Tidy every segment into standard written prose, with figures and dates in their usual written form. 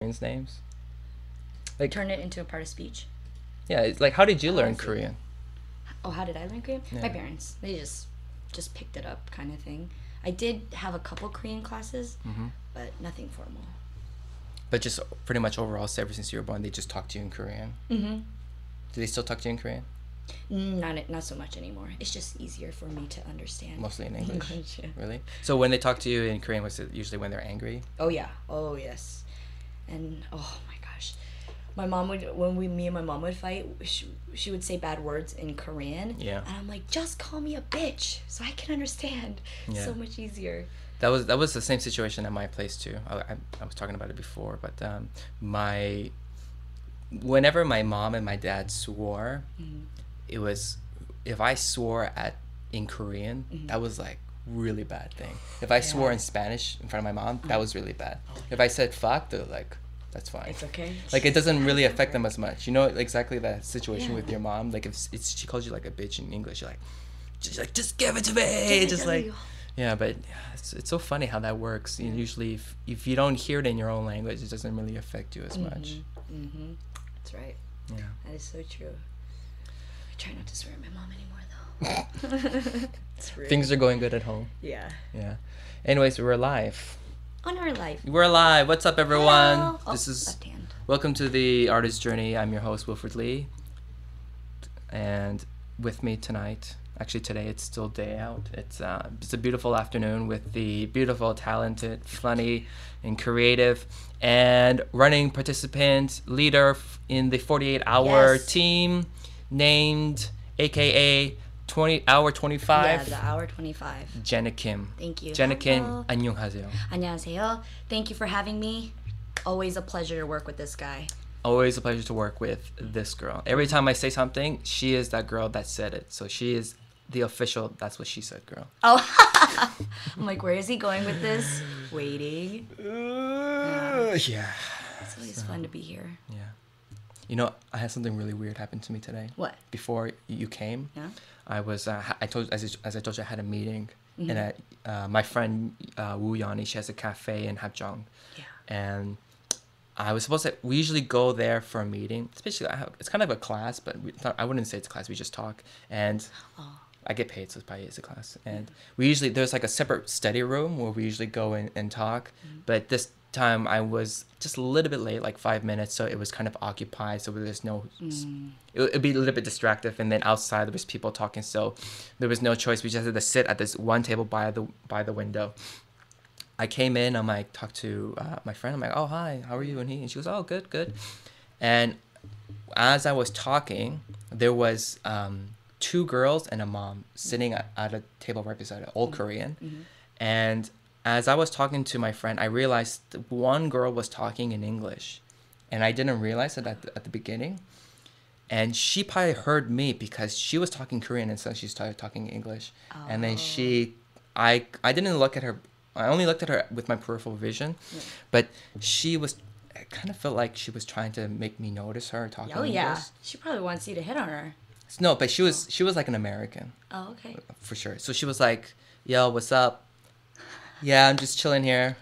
Koreans' names? Like, Turn it into a part of speech. yeah, it's like, how did you Oh, I learn see. Korean? Oh, how did I learn Korean? Yeah. My parents. They just picked it up, kind of thing. I did have a couple Korean classes, but nothing formal. But just pretty much overall, so ever since you were born, they just talk to you in Korean. Mm-hmm. Do they still talk to you in Korean? Not so much anymore. It's just easier for me to understand. Mostly in English. Yeah. Really? So when they talk to you in Korean, was it usually when they're angry? Oh yeah. Oh yes. And oh my gosh, my mom would me and my mom would fight. She would say bad words in Korean. Yeah. And I'm like, just call me a bitch so I can understand. Yeah. So much easier. That was the same situation at my place too. I was talking about it before, but whenever my mom and my dad swore, it was, if I swore in Korean, that was like really bad thing. If I swore in Spanish in front of my mom, that was really bad. If I said fuck, they're like, that's fine. It's okay. Like, it doesn't really affect them as much. You know exactly that situation with your mom. Like, if she calls you like a bitch in English, you're like, just give it to me. Just like, yeah, but it's so funny how that works. You usually, if you don't hear it in your own language, it doesn't really affect you as much. That's right. Yeah. That is so true. I try not to swear at my mom anymore though. It's rude. Things are going good at home. Yeah. Yeah. Anyways, we're live. On our life. We're live. What's up, everyone? Hello. This is left hand. welcome to the Artist Journey. I'm your host, Wilfred Lee, and with me tonight. Actually, today it's still day out. It's a beautiful afternoon with the beautiful, talented, funny, and creative, and running participant leader in the 48-hour team, named AKA 20 hour 25. Yeah, the hour 25. Jenna Kim. Thank you. Jenna Kim, Hello. 안녕하세요. 안녕하세요. Thank you for having me. Always a pleasure to work with this guy. Always a pleasure to work with this girl. Every time I say something, she is that girl that said it. So she is the official that's what she said girl. Oh, I'm like, where is he going with this? Waiting. Yeah. It's always fun to be here. Yeah. You know, I had something really weird happen to me today. What? Before you came, Yeah. I was I told as I told you, I had a meeting, and my friend Wu Yani, she has a cafe in Hapjeong, and I was supposed to. We usually go there for a meeting. Especially, it's kind of a class, but I wouldn't say it's a class. We just talk, and I get paid, so it's probably a class. And we usually, there's like a separate study room where we usually go in and talk. But this time I was just a little bit late, like 5 minutes, so it was kind of occupied. So there's no, it'd be a little bit distractive. And then outside there was people talking, so there was no choice. We just had to sit at this one table by the window. I came in, I'm like, talk to my friend. I'm like, oh, hi, how are you? And she goes, oh, good, good. And as I was talking, there was 2 girls and a mom sitting at a table right beside it, all Korean. And as I was talking to my friend, I realized one girl was talking in English. And I didn't realize it at the beginning. And she probably heard me because she was talking Korean and so she started talking English. And then I didn't look at her. I only looked at her with my peripheral vision, but I kind of felt like she was trying to make me notice her talking English. Yeah. She probably wants you to hit on her. No, but she was like an American. Oh, okay. For sure. So she was like, yo, what's up? Yeah, I'm just chilling here.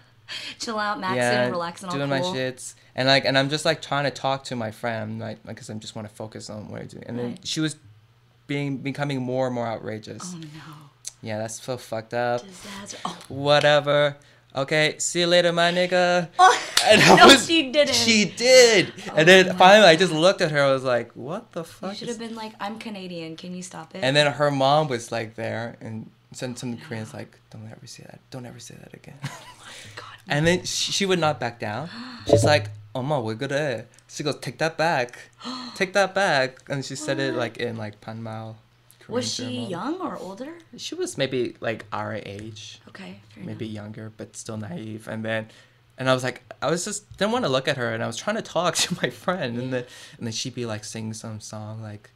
Chill out, maxing, relaxing, all doing cool. my shits. And I'm just like trying to talk to my friend, like, because I just want to focus on what I do. And then she was becoming more and more outrageous. Oh, no. Yeah, that's so fucked up. Disaster. Oh. Whatever. Okay, see you later, my nigga. Oh, no, she didn't. She did. And then finally I just looked at her. I was like, what the fuck? You should have been like, I'm Canadian. Can you stop it? And then her mom was like there and some Koreans like, don't ever say that. Don't ever say that again. Oh my God. And then she would not back down. She's like, Oma, 왜 그래? She goes, take that back. Take that back. And she said it like in like Panmao. Was she young or older? She was maybe like our age. Okay, fair maybe enough. younger, but still naive. And I was like, didn't want to look at her, and I was trying to talk to my friend, and then she'd be like singing some song like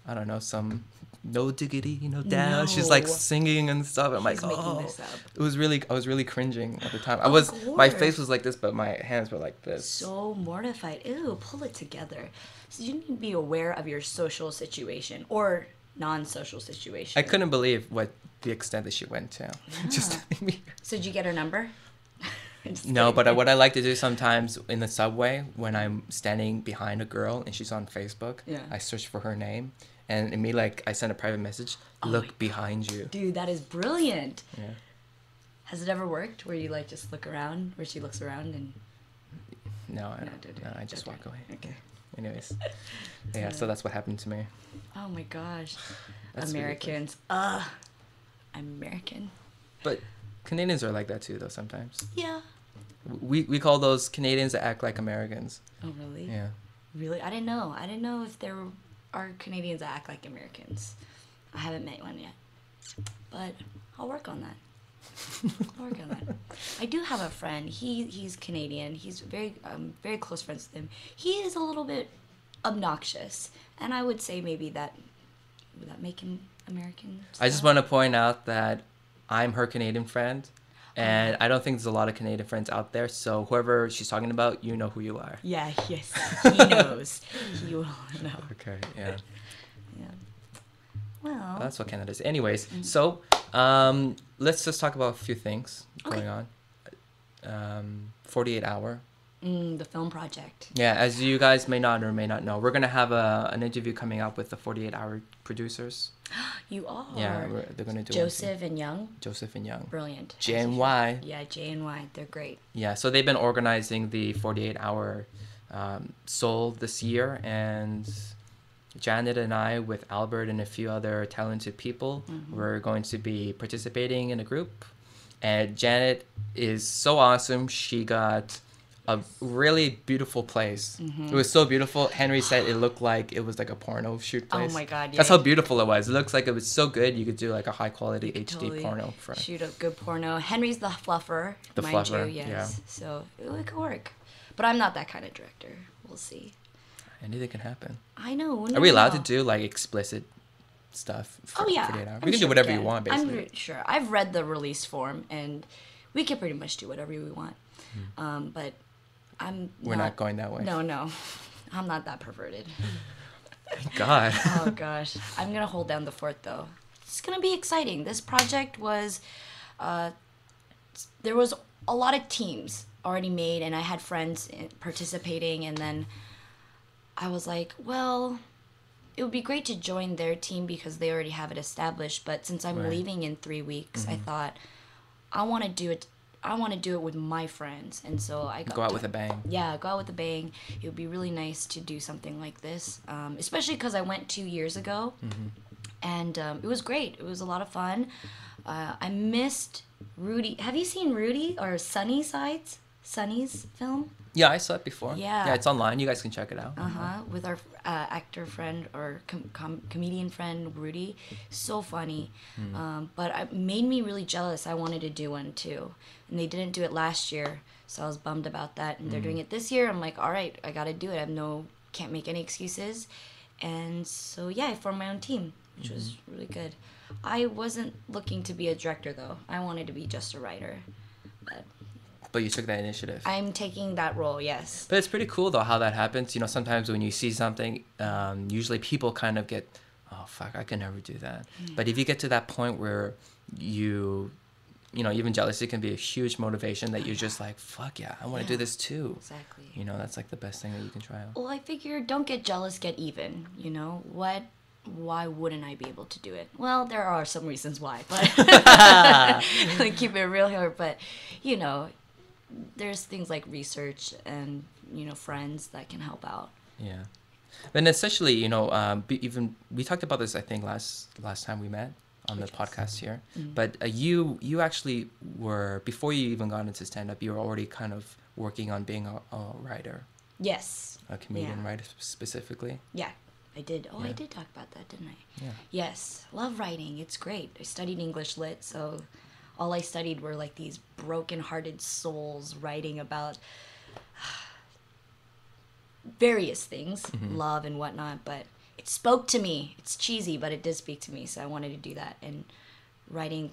I don't know, some no diggity, down. No. She's like singing and stuff. I'm like, oh, this up. I was really cringing at the time. My face was like this, but my hands were like this. So mortified. Ew, pull it together. So you need to be aware of your social situation or non-social situation. I couldn't believe the extent that she went to. Yeah. Just So did you get her number? Just No, kidding. but what I like to do sometimes in the subway when I'm standing behind a girl and she's on Facebook, Yeah. I search for her name and immediately like I send a private message, Oh my look behind you. Dude, that is brilliant. Yeah. Has it ever worked where you like just look around, where she looks around and... No, I just walk away. Okay. Anyways. Yeah, so that's what happened to me. Oh my gosh. That's Americans. American. But Canadians are like that too, though, sometimes. Yeah. We call those Canadians that act like Americans. Oh, really? Yeah. Really? I didn't know. I didn't know if there are Canadians that act like Americans. I haven't met one yet. But I'll work on that. I'll work on that. I do have a friend. He's Canadian. He's very close friends with him. He is a little bit obnoxious. And I would say maybe that... Would that make him American? I just want to point out that I'm her Canadian friend, and I don't think there's a lot of Canadian friends out there. So whoever she's talking about, you know who you are. Yeah, yes. He knows. He will know. Okay, yeah. Yeah. Well, That's what Canada is. Anyways, so let's just talk about a few things going on. 48 Hour. the film project. Yeah, as you guys may not or may not know, we're going to have an interview coming up with the 48 Hour producers. You are. Yeah, they're going to do Joseph and Young. Joseph and Young. Brilliant. J and Y. Yeah, J and Y. They're great. Yeah, so they've been organizing the 48 Hour Seoul this year, and Janet and I, with Albert and a few other talented people, we're going to be participating in a group. And Janet is so awesome. She got a really beautiful place. It was so beautiful. Henry said it looked like it was like a porno shoot place. Oh my God, yeah. That's how beautiful it was. It looks like it was so good. You could do like a high quality HD Totally porno for it. shoot a good porno. Henry's the fluffer, The mind fluffer, you, yes. yeah. So it could work. But I'm not that kind of director. We'll see. Anything can happen. I know. We'll Are we never allowed know. to do like explicit stuff for Oh yeah, 48 hours? I'm We can sure do whatever can. you want, basically. I'm sure. I've read the release form, and we can pretty much do whatever we want. But We're not going that way. No, I'm not that perverted. Thank God. Oh gosh, I'm gonna hold down the fort though. It's gonna be exciting. This project was, there was a lot of teams already made, and I had friends participating, and then I was like, well, it would be great to join their team because they already have it established. But since I'm Right. leaving in 3 weeks, I thought I want to do it. I want to do it with my friends, and so I got Go out with a bang. Yeah, go out with a bang. It would be really nice to do something like this, especially because I went 2 years ago, and it was great. It was a lot of fun. I missed Rudy. Have you seen Rudy or Sunny's film? Yeah, I saw it before. Yeah. Yeah, it's online. You guys can check it out. With our actor friend or comedian friend Rudy. So funny. But it made me really jealous. I wanted to do one too. And they didn't do it last year, so I was bummed about that. And they're doing it this year. I'm like, all right, I got to do it. Can't make any excuses. And so, yeah, I formed my own team, which was really good. I wasn't looking to be a director, though. I wanted to be just a writer. But you took that initiative. I'm taking that role, yes. But it's pretty cool though how that happens. You know, sometimes when you see something, usually people kind of get, oh fuck, I can never do that. But if you get to that point where you know, even jealousy can be a huge motivation that you're just like, fuck yeah, I want to do this too. Exactly. You know, that's like the best thing that you can try out. Well, I figure don't get jealous, get even. You know why wouldn't I be able to do it? Well, there are some reasons why, but like, keep it real here. But you know, there's things like research and friends that can help out. Yeah, and essentially, you know, even we talked about this I think last time we met on the podcast here. But you actually were, before you even got into stand up, you were already kind of working on being a writer. Yes. A comedian, right, specifically. Yeah, I did. Oh, Yeah. I did talk about that, didn't I? Yeah. Yes, love writing. It's great. I studied English lit, so all I studied were like these broken-hearted souls writing about various things, love and whatnot, but it spoke to me. It's cheesy, but it did speak to me, so I wanted to do that. And writing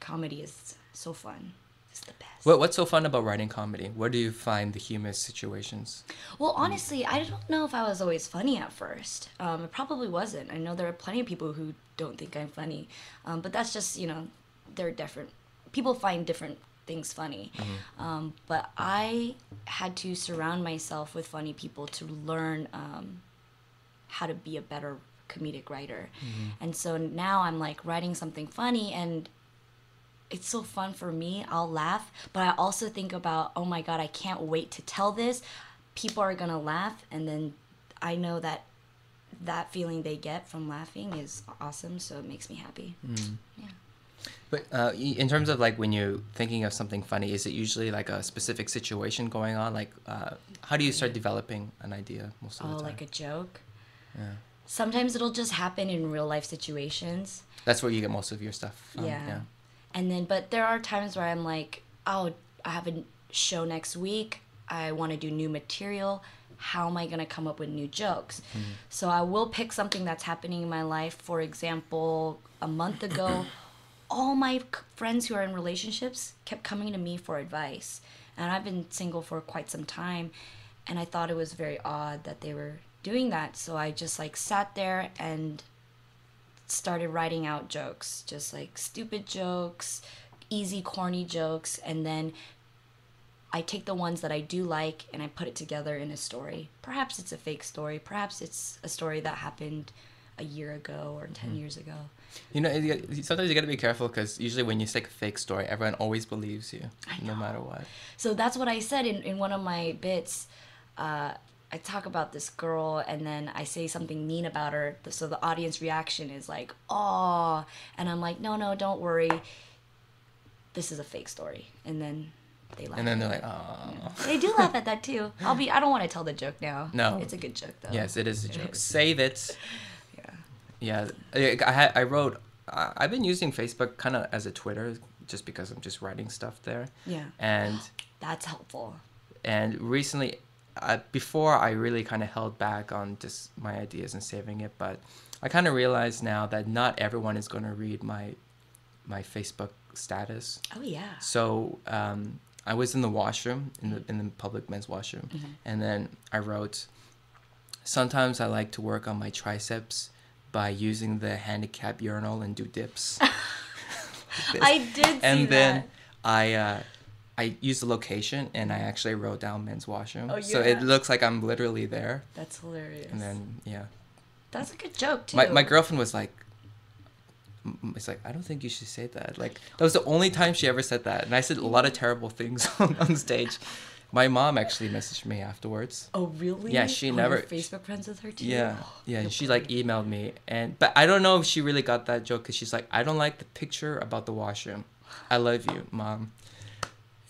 comedy is so fun. It's the best. What's so fun about writing comedy? Where do you find the humorous situations? Well, honestly, I don't know if I was always funny at first. It probably wasn't. I know there are plenty of people who don't think I'm funny, but that's just, they're different. People find different things funny. But I had to surround myself with funny people to learn how to be a better comedic writer. And so now I'm like writing something funny, and it's so fun for me. I'll laugh, but I also think about, oh my God, I can't wait to tell this. People are gonna laugh, and then I know that feeling they get from laughing is awesome, so it makes me happy. Yeah. But in terms of like when you're thinking of something funny, is it usually like a specific situation going on? Like, how do you start developing an idea most of the time? Oh, like a joke? Yeah. Sometimes it'll just happen in real life situations. That's where you get most of your stuff from. Yeah. And then, but there are times where I'm like, oh, I have a show next week. I want to do new material. How am I going to come up with new jokes? So I will pick something that's happening in my life. For example, a month ago, all my friends who are in relationships kept coming to me for advice. And I've been single for quite some time. And I thought it was very odd that they were doing that. So I just like sat there and started writing out jokes, just like stupid jokes, easy, corny jokes. And then I take the ones that I do like and I put it together in a story. Perhaps it's a fake story. Perhaps it's a story that happened a year ago or 10 years ago. You know, sometimes you got to be careful because usually when you say a fake story, everyone always believes you, no matter what. So that's what I said in one of my bits. I talk about this girl and then I say something mean about her. So the audience reaction is like, oh. And I'm like, no, don't worry. This is a fake story. And then they laugh. And then they're like, oh. Yeah. They do laugh at that too. I don't want to tell the joke now. No. It's a good joke though. Yes, it is a joke. Save it. Yeah. Yeah, I wrote. I've been using Facebook kind of as a Twitter, just because I'm just writing stuff there. Yeah. And that's helpful. And recently, before I really kind of held back on just my ideas and saving it, but I kind of realize now that not everyone is going to read my Facebook status. Oh yeah. So I was in the washroom, in the public men's washroom, and then I wrote, sometimes I like to work on my triceps by using the handicap urinal and do dips. I did see and then that. I used the location and I actually wrote down men's washroom. Oh, yeah. So it looks like I'm literally there. That's hilarious. And then, yeah. That's a good joke, too. My girlfriend was like, it's like, I don't think you should say that. Like, that was the only time she ever said that. And I said a lot of terrible things on stage. My mom actually messaged me afterwards. Oh, really? Yeah, she never... You're Facebook friends with her, too? Yeah, yeah. She, like, emailed me. But I don't know if she really got that joke because she's like, I don't like the picture about the washroom. I love you, Mom.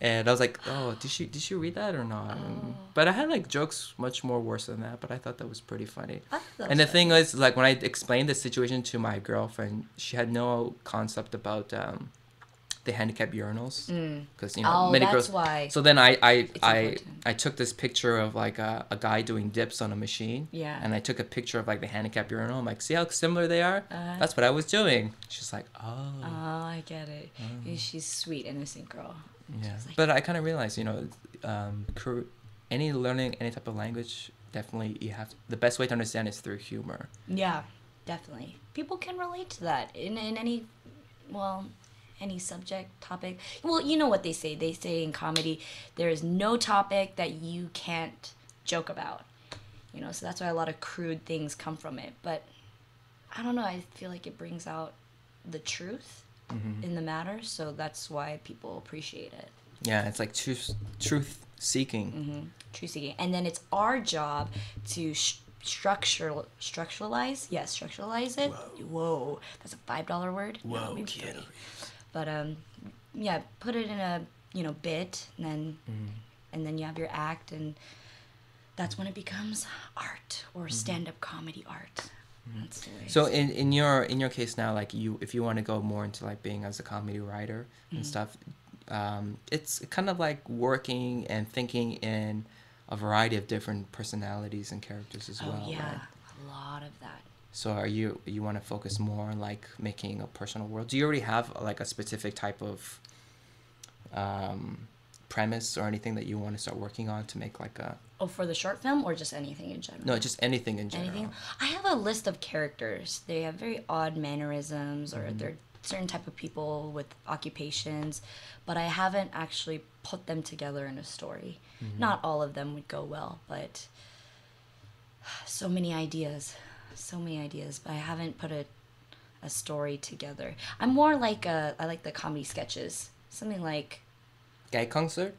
And I was like, oh, did she read that or not? Oh. But I had, like, jokes much more worse than that. But I thought that was pretty funny. And the funny. thing was, like, when I explained the situation to my girlfriend, she had no concept about... the handicap urinals, because many that's girls. Why. So then I took this picture of like a guy doing dips on a machine. Yeah. And I took a picture of like the handicap urinal. I'm like, see how similar they are? That's what I was doing. She's like, oh. Oh, I get it. She's a sweet, innocent girl. Yeah. Like, But I kind of realized, learning any type of language, definitely the best way to understand is through humor. Yeah, definitely. People can relate to that in any, any subject, topic. Well, you know what they say. They say in comedy, there is no topic that you can't joke about. So that's why a lot of crude things come from it. But I don't know. I feel like it brings out the truth in the matter. So that's why people appreciate it. Yeah, it's like truth seeking. Truth seeking. And then it's our job to structuralize. Yes, structuralize it. Whoa. That's a $5 word. Whoa, maybe kid. 30. But put it in a bit, and then you have your act, and that's when it becomes art or stand-up comedy art. That's the way. So in your case now, like if you want to go more into like being as a comedy writer and stuff, it's kind of like working and thinking in a variety of different personalities and characters as well. Oh yeah, right? a lot of that. So you want to focus more on like making a personal world? Do you already have like a specific type of premise or anything that you want to start working on to make like a... Oh, for the short film or just anything in general? No, just anything in general. Anything? I have a list of characters. They have very odd mannerisms or certain type of people with occupations, but I haven't actually put them together in a story. Not all of them would go well, but so many ideas, but I haven't put a story together. I'm more like I like the comedy sketches, something like Gag concert?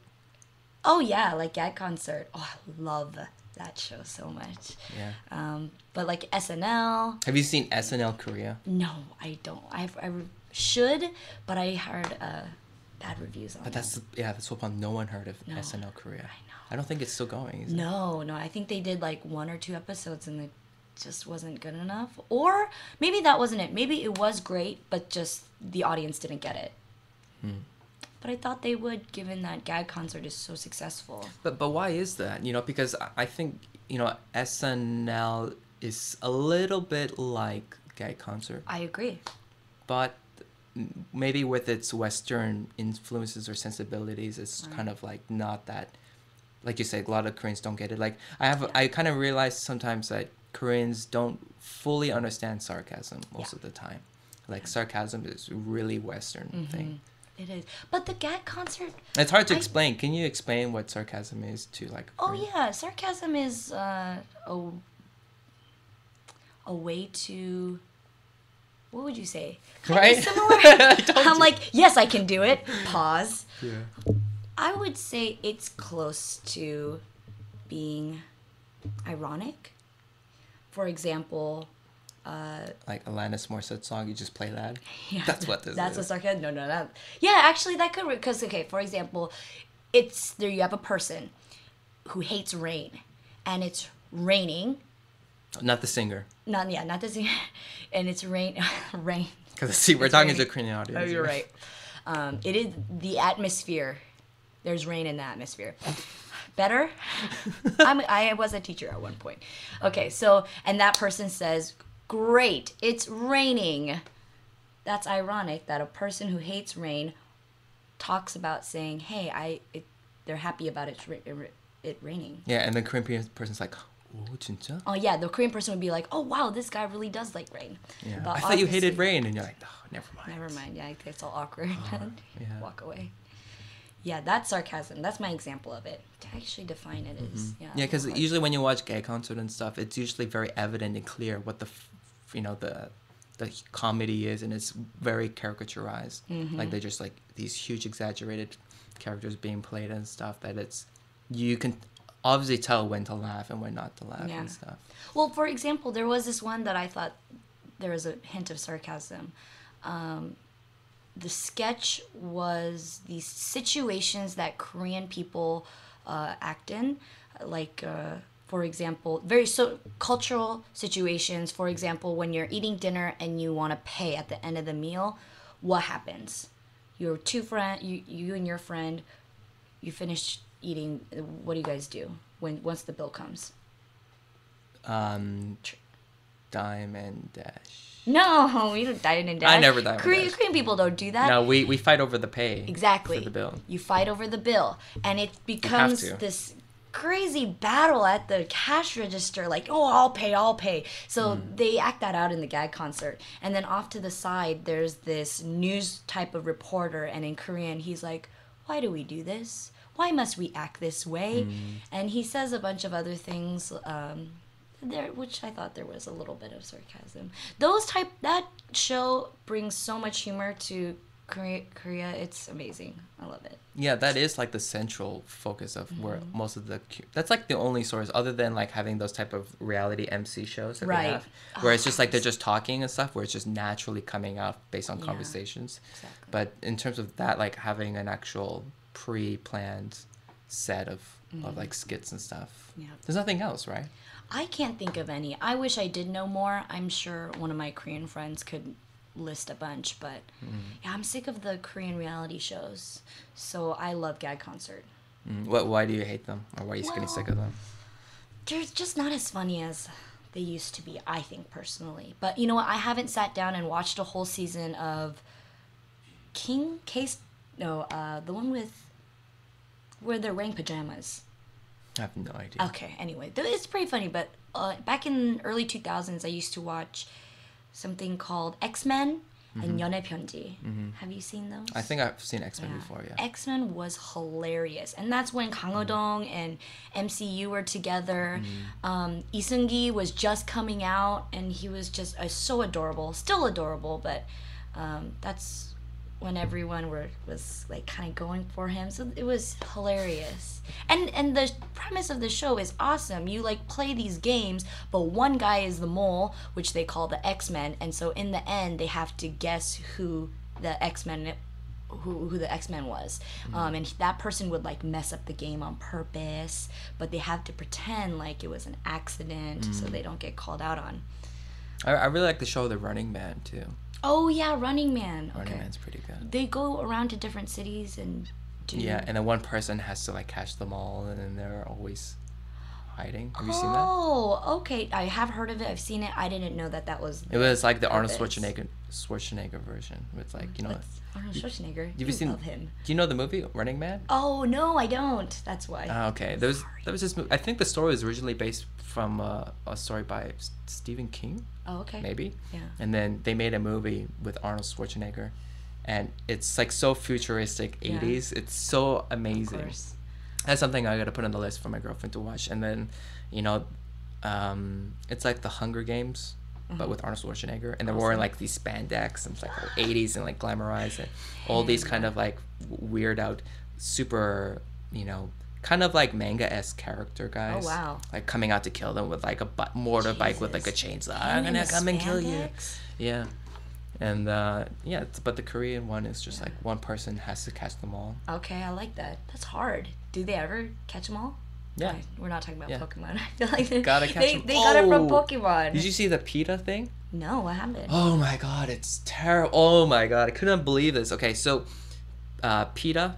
oh yeah, like Gag Concert. Oh, I love that show so much. Yeah. But like SNL. Have you seen SNL Korea? No, I don't. I should, but I heard bad reviews on But it. that's the one. No one heard of SNL Korea. I know. I don't think it's still going. Is it? No, I think they did like 1 or 2 episodes and it just wasn't good enough. Or maybe that wasn't it. Maybe it was great, but just the audience didn't get it. But I thought they would, given that Gag Concert is so successful. But why is that? You know, because I think, you know, SNL is a little bit like Gag Concert, I agree. but maybe with its Western influences or sensibilities, it's kind of like not that. Like you said, a lot of Koreans don't get it. Like I kind of realize sometimes that Koreans don't fully understand sarcasm most of the time. Like sarcasm is really Western thing. It is. But the Gag Concert... It's hard to explain. Can you explain what sarcasm is to like a Oh Korean? yeah, sarcasm is a way to... What would you say? Right? Similar. I'm like, yes, I can do it. Pause. Yeah. I would say it's close to being ironic. For example, Like Alanis Morissette song, you just play that. yeah, That's what this that's is. a sarcasm. No, that. Yeah, actually, that could because okay, for example, it's there. You have a person who hates rain, and it's raining. Not the singer. Not the same, and it's rain. Because see, we're It's talking raining. to Korean audience. Oh, you're right. It is the atmosphere. There's rain in the atmosphere. Better? I was a teacher at one point. Okay, so, and that person says, great, it's raining. That's ironic that a person who hates rain talks about saying, hey, they're happy about it raining. Yeah, and the Korean person's like, oh, 진짜? Oh, yeah, the Korean person would be like, oh, wow, this guy really does like rain. Yeah. But I thought you hated obviously- rain, and you're like, oh, never mind. Never mind. Yeah, it's all awkward. yeah. Walk away. Yeah, that's sarcasm. That's my example of it. To actually define it is Yeah, because usually when you watch Gay Concert and stuff, it's usually very evident and clear what the comedy is, and it's very caricaturized. Like they're just like these huge exaggerated characters being played and stuff. That you can obviously tell when to laugh and when not to laugh and stuff. Well, for example, there was this one that I thought there was a hint of sarcasm. The sketch was these situations that Korean people act in, like for example, cultural situations. For example, when you're eating dinner and you want to pay at the end of the meal, what happens? You and your friend, you finish eating. What do you guys do once the bill comes? Dime and dash. No, we don't dine and dash. I never dine and Korean dash. people don't do that. No, we fight over the pay. Exactly. For the bill. You fight over the bill, and it becomes to. this crazy battle at the cash register. Like, oh, I'll pay. So they act that out in the Gag Concert, and then off to the side, there's this news type of reporter, and in Korean, he's like, "Why do we do this? Why must we act this way?" And he says a bunch of other things. Which I thought there was a little bit of sarcasm. That show brings so much humor to Korea. It's amazing. I love it. Yeah, that is like the central focus of where most of that's like the only source other than like having those type of reality MC shows that they Right. have, where it's just like they're just talking and stuff, where it's just naturally coming out based on Yeah, conversations. exactly. But in terms of that, like having an actual pre-planned set of like skits and stuff, Yeah. there's nothing else, right? I can't think of any. I wish I did know more. I'm sure one of my Korean friends could list a bunch, but yeah, I'm sick of the Korean reality shows. So I love Gag Concert. Why do you hate them, or why are you getting sick of them? They're just not as funny as they used to be, I think, personally. But you know what? I haven't sat down and watched a whole season of the one with where they're wearing pajamas. I have no idea. Okay, anyway, it's pretty funny, but back in early 2000s, I used to watch something called X-Men, and 연애 편지. Have you seen those? I think I've seen X-Men before, yeah. X-Men was hilarious. And that's when Kang Ho-dong and MCU were together. Lee Seung-gi was just coming out, and he was just so adorable. Still adorable, but that's when everyone was like kind of going for him. So it was hilarious. And the premise of the show is awesome. You like play these games, but one guy is the mole, which they call the X-Men, and so in the end they have to guess who the X-Men was. And that person would like mess up the game on purpose, but they have to pretend like it was an accident so they don't get called out on. I really like the show The Running Man too. Oh yeah, Running Man. Running Man's pretty good. They go around to different cities and do. Yeah, and then one person has to like catch them all, and then they're always hiding. Have you seen that? Oh, okay. I have heard of it. I've seen it. I didn't know that was. It was like the purpose. Arnold Schwarzenegger version with like Arnold Schwarzenegger. You seen? Love him. Do you know the movie Running Man? Oh no, I don't. That's why. Okay, there was this. I think the story was originally based from a story by Stephen King. Oh, okay. Maybe. Yeah. And then they made a movie with Arnold Schwarzenegger, and it's like so futuristic 80s. It's so amazing. Of course. That's something I gotta put on the list for my girlfriend to watch. And then, it's like the Hunger Games, but with Arnold Schwarzenegger, and they're wearing like these spandex and it's like all 80s and like glamorized and all these kind of like weird out, super, kind of like manga-esque character guys. Oh wow! Like coming out to kill them with like a motorbike with like a chainsaw. I'm gonna come and kill you. Yeah. And but the Korean one is just like one person has to catch them all. Okay, I like that. That's hard. Do they ever catch them all? Yeah. Okay, we're not talking about Pokemon. I feel like they gotta catch them. They got it from Pokemon. Did you see the PETA thing? No, what happened? Oh my god, it's terrible. Oh my god, I couldn't believe this. Okay, so PETA,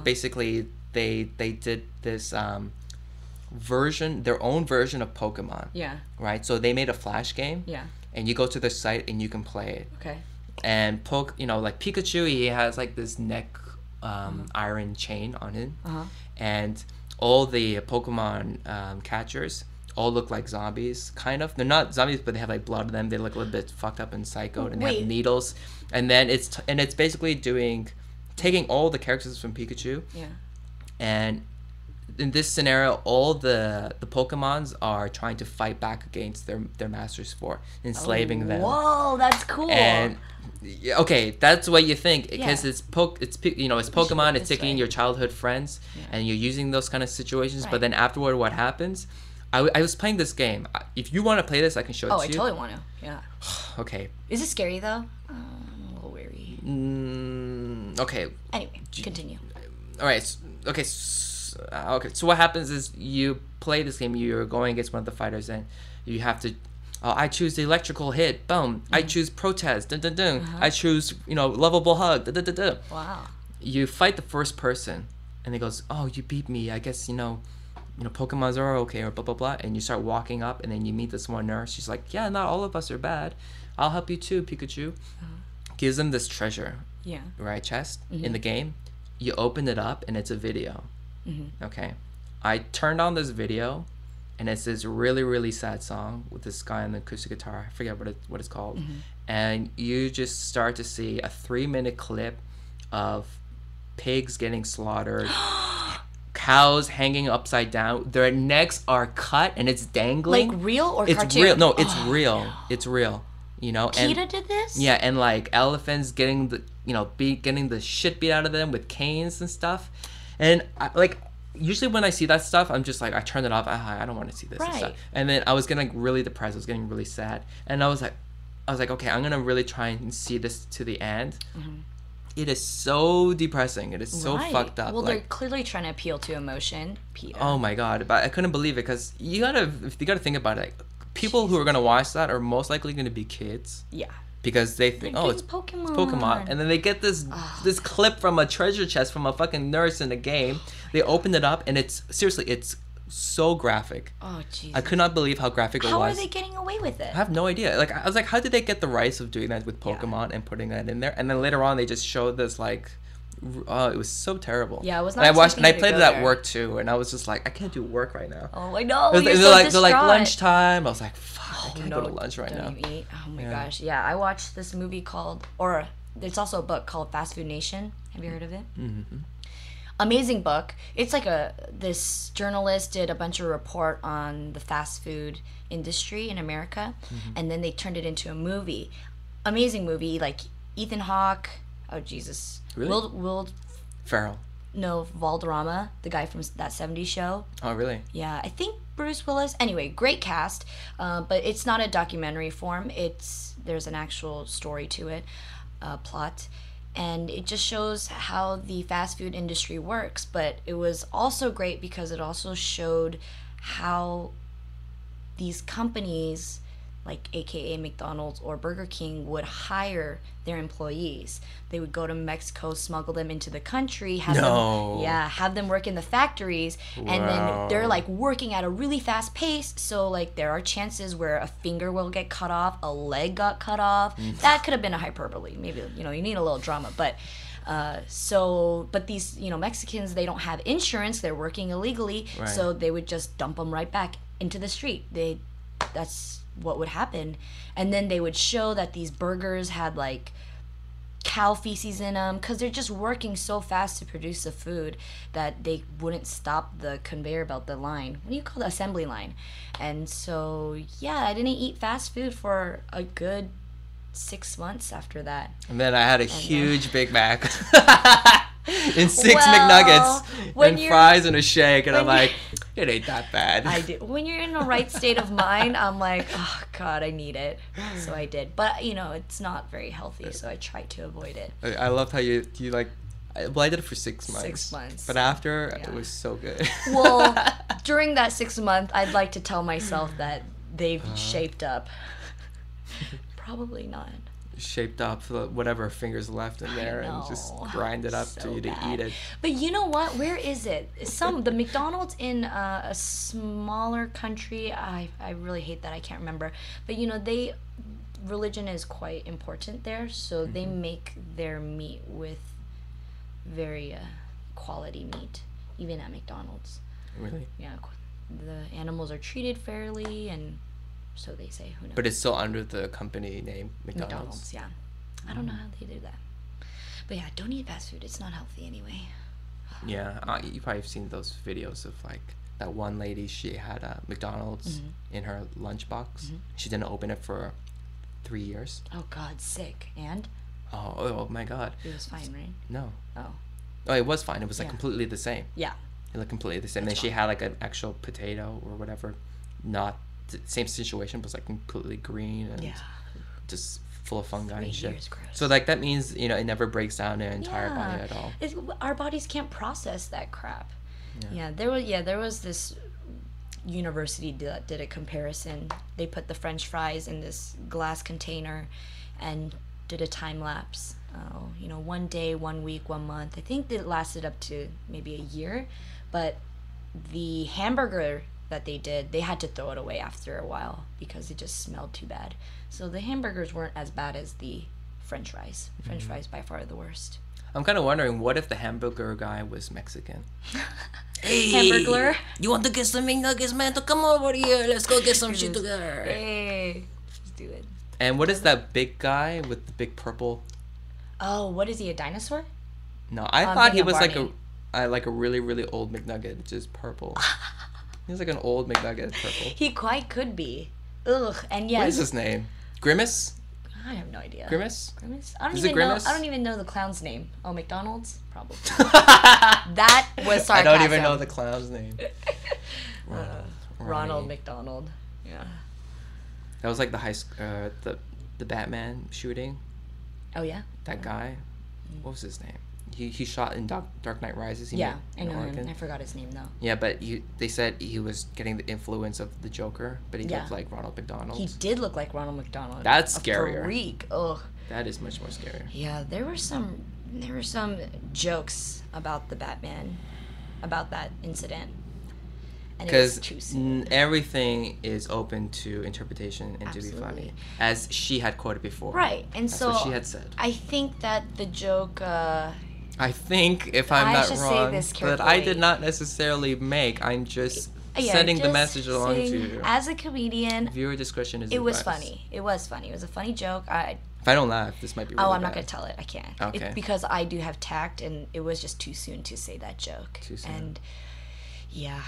basically they did this their own version of Pokemon. Yeah. Right? So they made a Flash game. Yeah. And you go to the site and you can play it. Okay. And like Pikachu, he has like this neck iron chain on him. And all the Pokemon catchers all look like zombies, kind of. They're not zombies, but they have like blood in them. They look a little bit fucked up and psychoed, and they have needles. And then it's basically taking all the characters from Pikachu. Yeah. And in this scenario, all the Pokemons are trying to fight back against their masters for enslaving them. Whoa, that's cool. And okay, that's what you think because it's Pokemon. It's taking your childhood friends, and you're using those kind of situations. Right. But then afterward, what happens? I was playing this game. If you want to play this, I can show it to you. Oh, I totally want to. Yeah. Okay. Is it scary though? I'm a little weary. Okay. Anyway, continue. All right. Okay. So what happens is you play this game. You're going against one of the fighters, and you have to. I choose the electrical hit. Boom. I choose protest. Dun, dun, dun. I choose lovable hug. Dun, dun, dun, dun. Wow. You fight the first person, and he goes, "Oh, you beat me. I guess Pokemons are okay," or blah blah blah. And you start walking up, and then you meet this one nurse. She's like, "Yeah, not all of us are bad. I'll help you too, Pikachu." Gives him this treasure. Yeah. Right, chest in the game. You open it up, and it's a video. Okay, I turned on this video, and it's this really really sad song with this guy on the acoustic guitar. I forget what it's called, and you just start to see a 3-minute clip of pigs getting slaughtered, cows hanging upside down, their necks are cut and it's dangling. Like real or it's cartoon? Real. No, it's real. No. It's real. PETA did this? Yeah, and like elephants getting getting the shit beat out of them with canes and stuff. And usually when I see that stuff, I'm just like, I turn it off. I don't want to see this and stuff. And then I was getting really depressed. I was getting really sad. And I was like, okay, I'm gonna really try and see this to the end. It is so depressing. It is so fucked up. Well, they're clearly trying to appeal to emotion. PETA. Oh my god! But I couldn't believe it because you gotta think about it. Like, people who are gonna watch that are most likely gonna be kids. Yeah. Because they think, it's Pokemon. It's Pokemon, and then they get this clip from a treasure chest from a fucking nurse in the game. They open it up, and it's so graphic. Oh jeez. I could not believe how graphic it was. How are they getting away with it? I have no idea. Like, I was like, how did they get the rights of doing that with Pokemon and putting that in there? And then later on, they just showed this like Oh, it was so terrible. Yeah, it was And not I watched, and I expecting you to played it go at there. work too, and I was just like, I can't do work right now. Oh, I know. It was, You're it was so like distraught. lunchtime. I was like, fuck, I can't go to lunch right now. Don't you eat? Oh my Yeah. gosh. Yeah, I watched this movie called, or it's also a book called Fast Food Nation. Have you heard of it? Mm-hmm. Amazing book. It's like this journalist did a bunch of report on the fast food industry in America, and then they turned it into a movie. Amazing movie, like Ethan Hawke. Oh Jesus. Really? Will Farrell. no, Valderrama, the guy from that '70s show. Oh, really? Yeah, I think Bruce Willis. Anyway, great cast, but it's not a documentary form. There's an actual story to it, plot, and it just shows how the fast food industry works. But it was also great because it also showed how these companies, like AKA McDonald's or Burger King, would hire their employees. They would go to Mexico, smuggle them into the country, have them work in the factories, and then they're like working at a really fast pace. So like there are chances where a finger will get cut off, a leg got cut off. That could have been a hyperbole. Maybe you need a little drama, but. But these Mexicans, they don't have insurance. They're working illegally, Right. so they would just dump them right back into the street. That's what would happen, and then they would show that these burgers had like cow feces in them because they're just working so fast to produce the food that they wouldn't stop the conveyor belt, the line. What do you call the assembly line? And so yeah, I didn't eat fast food for a good 6 months after that. And then I had a huge Big Mac. And 6 Well, McNuggets when and you're- fries and a shake, and I'm when like, it ain't that bad. I did. When you're in the right state of mind, I'm like, oh God, I need it. So I did. But it's not very healthy, so I tried to avoid it. I loved how you like. Well, I did it for 6 months. 6 months. But after, Yeah. it was so good. Well, during that 6 month, I'd like to tell myself that they've shaped up. Probably not. Shaped up whatever fingers left in there and just know. grind it up So to you to bad. eat it. But you know what? Where is it? The McDonald's in a smaller country. I really hate that. I can't remember. But religion is quite important there, so they make their meat with very quality meat, even at McDonald's. Really? Yeah, the animals are treated fairly, and so they say. Who knows? But it's still under the company name McDonald's. Yeah. I don't know how they do that. But yeah, don't eat fast food. It's not healthy anyway. Yeah, you probably have seen those videos of like that one lady. She had a McDonald's in her lunchbox. She didn't open it for 3 years. Oh God, sick. And Oh my God. it was fine, right? No. Oh. Oh, it was fine. It was like Yeah. completely the same. Yeah. It looked completely the same. That's Then she fine. had like an actual potato or whatever, not the same situation, but it was like completely green and Yeah. just full of fungi 3 and shit. years, gross. So like that means it never breaks down the entire body at all. Our bodies can't process that crap. Yeah. There was this university that did a comparison. They put the French fries in this glass container and did a time lapse. 1 day, 1 week, 1 month. I think it lasted up to maybe a year, but the hamburger that they did, they had to throw it away after a while because it just smelled too bad. So the hamburgers weren't as bad as the French fries. French fries by far the worst. I'm kind of wondering, what if the hamburger guy was Mexican? Hey, Hamburglar? you want to get some McNuggets, man? So come over here. Let's go get some shit together. Hey, let's do it. And what is that big guy with the big purple? Oh, what is he, a dinosaur? No, I thought he thinking was Barney. like a really, really old McNugget, just purple. He's like an old McNugget, purple. He quite could be. Ugh, and yes. What is his name? Grimace? I have no idea. Grimace? Grimace? Is it Grimace? I don't even know the clown's name. Oh, McDonald's? Probably. That was I sarcasm. don't even know the clown's name. Ronald Ronnie. McDonald. Yeah. That was like the Batman shooting. Oh yeah. That guy. What was his name? He shot in Dark Knight Rises. He Yeah, made I in know him. Oregon. I forgot his name though. Yeah, but they said he was getting the influence of the Joker, but he Yeah. looked like Ronald McDonald. He did look like Ronald McDonald. That's A scarier. freak. Ugh. That is much more scary. Yeah, there were some jokes about the Batman, about that incident. And it was Because too soon. everything is open to interpretation and to be Absolutely. funny, as she had quoted before. Right, and That's so what she had said. I think that the joke I think, if I'm I not should say wrong, this that I did carefully. not necessarily make. I'm just Yeah, sending the just message along to saying, you. as a comedian, Viewer discretion is it was advised. funny. It was funny. It was a funny joke. If I don't laugh, this might be really I'm not bad. gonna tell it. I can't. Okay. It's because I do have tact, and it was just too soon to say that joke. Too soon. And yeah,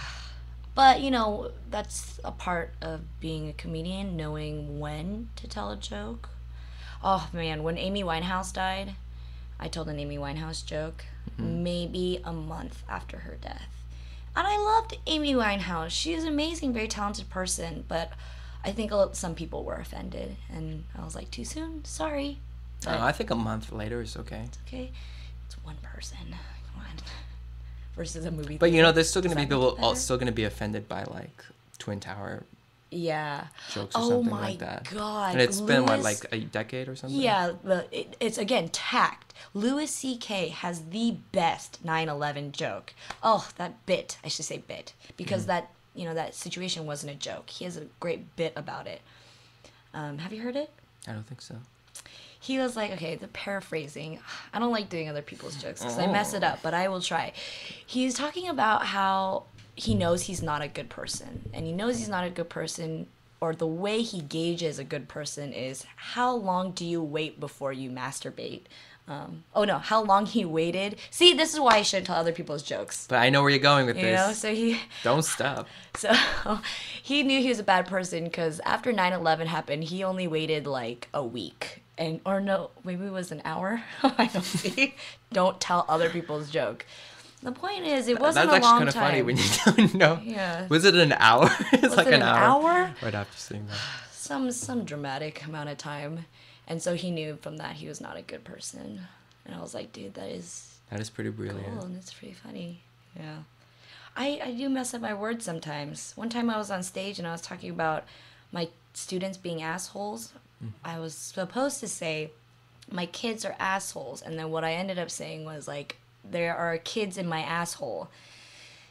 but you know, that's a part of being a comedian, knowing when to tell a joke. Oh man, when Amy Winehouse died, I told an Amy Winehouse joke maybe a month after her death. And I loved Amy Winehouse. She is an amazing, very talented person, but I think some people were offended, and I was like, too soon? Sorry. But I think a month later is okay. it's okay. It's one person. Come on. Versus a movie. But you theater. know, there's still Does gonna be that make it people all better? still gonna be offended by like Twin Tower Yeah. jokes or Oh something my like that. God. And it's been what, Louis- like a decade or something? Yeah, but it's again tact. Louis C.K. has the best 9/11 joke. Oh, that bit. I should say bit because that that situation wasn't a joke. He has a great bit about it. Have you heard it? I don't think so. He was like, okay, the paraphrasing. I don't like doing other people's jokes because I mess it up, but I will try. He's talking about how he knows he's not a good person, and he knows he's not a good person, or the way he gauges a good person is how long do you wait before you masturbate. How long he waited. See, this is why I shouldn't tell other people's jokes. But I know where you're going with You this. know, so he Don't stop. so he knew he was a bad person because after 9/11 happened, he only waited like a week. Or no, maybe it was an hour. I don't see. Don't tell other people's joke. The point is, it wasn't That's a long actually kind of time. funny when you don't know. Yeah. Was it an hour? It's Was like it an hour. hour? Right after seeing that. Some dramatic amount of time, and so he knew from that he was not a good person. And I was like, dude, that is That is pretty brilliant. cool, and it's pretty funny. Yeah. I do mess up my words sometimes. One time I was on stage and I was talking about my students being assholes. I was supposed to say, my kids are assholes. And then what I ended up saying was like, there are kids in my asshole.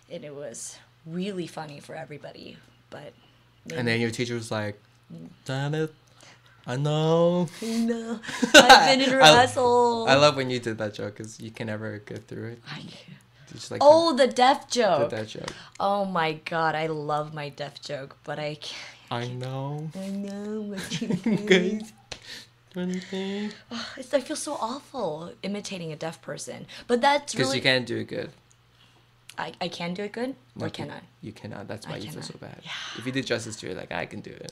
And it was really funny for everybody. But maybe, And then your teacher was like, damn it. I know. no, I've been in her asshole. I love when you did that joke because you can never get through it. I- You just like Oh, the deaf joke. did that joke. Oh my god, I love my deaf joke, but I can't. I know. I know what you Guys, anything? I feel so awful imitating a deaf person, but that's Because really. you can't do it good. I can do it good, or Like, can I? You cannot. That's why you feel cannot. so bad. Yeah. If you did justice to it, like, I can do it.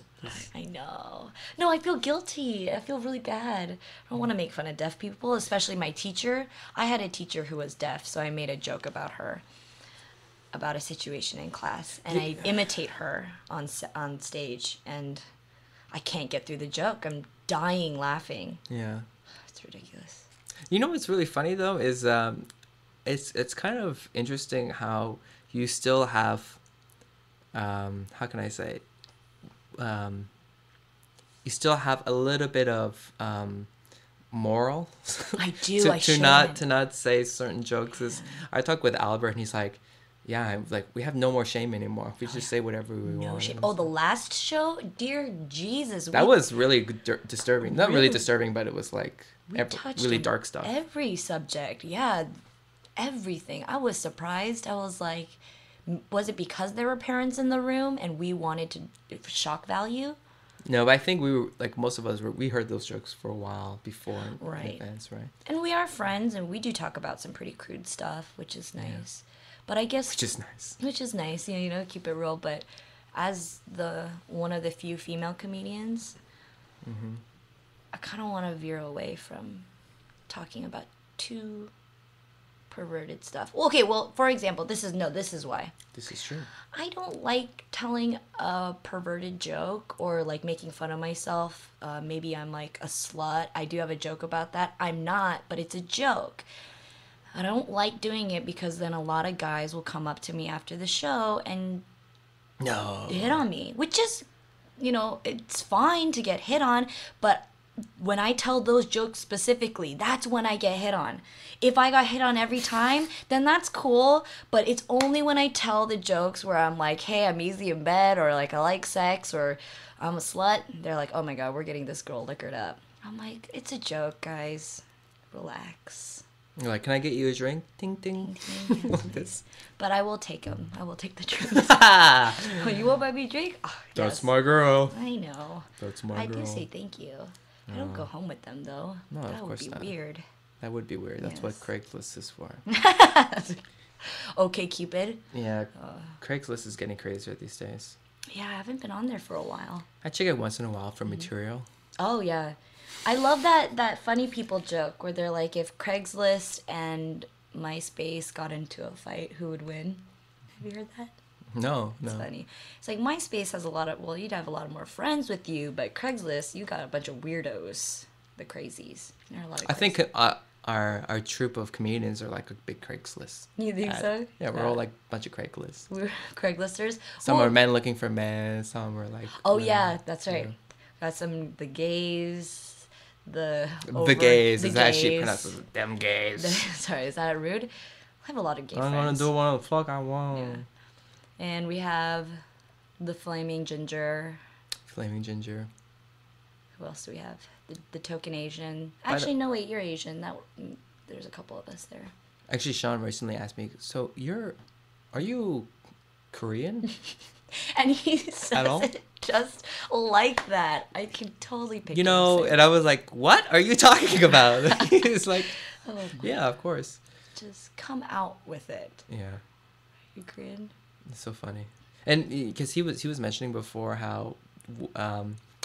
I know. No, I feel guilty. I feel really bad. I don't want to make fun of deaf people, especially my teacher. I had a teacher who was deaf, so I made a joke about her, about a situation in class, and I imitate her on stage, and I can't get through the joke. I'm dying laughing. Yeah. It's ridiculous. You know what's really funny though is it's kind of interesting how you still have how can I say you still have a little bit of moral I do. to, I to should. not say certain jokes. Is I talk with Albert and he's like, yeah, I'm like, we have no more shame anymore. We just say whatever we No want. shit. Oh, the last show, dear Jesus. That was really disturbing. Not really Really? disturbing, but it was like We touched really on dark stuff. Every subject, yeah, everything. I was surprised. I was like, was it because there were parents in the room and we wanted to shock value? No, but I think we were like most of us we heard those jokes for a while before Right. events, right? And we are friends, and we do talk about some pretty crude stuff, which is nice. But I guess Which is nice. which is nice, you know, keep it real. But as the one of the few female comedians, I kind of want to veer away from talking about too perverted stuff. Okay, well, for example, this is why. This is true. I don't like telling a perverted joke or like making fun of myself. Maybe I'm like a slut. I do have a joke about that. I'm not, but it's a joke. I don't like doing it because then a lot of guys will come up to me after the show and No. hit on me, which is, you know, it's fine to get hit on, but when I tell those jokes specifically, that's when I get hit on. If I got hit on every time, then that's cool, but it's only when I tell the jokes where I'm like, hey, I'm easy in bed, or like I like sex, or I'm a slut. They're like, oh my god, we're getting this girl liquored up. I'm like, it's a joke, guys. Relax. You're like, can I get you a drink? Ding, ding. Yes, This. please. But I will take them. I will take the drinks. Oh, you won't buy me a drink? Oh, That's yes. my girl. I know. That's my I girl. do say thank you. I don't go home with them though. No, that of would course be not. weird. That would be weird. That's what Yes. Craigslist is for. Okay, Cupid. Yeah, Craigslist is getting crazier these days. Yeah, I haven't been on there for a while. I check it once in a while Mm-hmm. for material. Oh yeah, I love that funny people joke where they're like, if Craigslist and MySpace got into a fight, who would win? Have you heard that? No, It's no. funny. It's like MySpace has a lot of, well, you'd have a lot of more friends with you, but Craigslist, you got a bunch of weirdos, the crazies. There are a lot of. I think our troupe of comedians are like a big Craigslist. You think ad. so? Yeah, we're all like a bunch of Craigslist. We're Craigslisters. Some Well, are men looking for men. Some are like. Oh women. yeah, that's right. Yeah. Got some the gays, the The gays. the Is actually gays. pronounced as them gays. Sorry, is that rude? I have a lot of gay I'm gonna friends. do what the fuck I want. Yeah. And we have the flaming ginger. Flaming ginger. Who else do we have? The token Asian. By the- Actually, no wait, you're Asian. There's a couple of us there. Actually, Sean recently asked me, so are you Korean? And he says all? it just like that. I can totally picture. You know, him saying and I was like, what are you talking about? He's like, it. Oh, yeah, of course. just come out with it. Yeah, You Korean? it's so funny. And because he was mentioning before how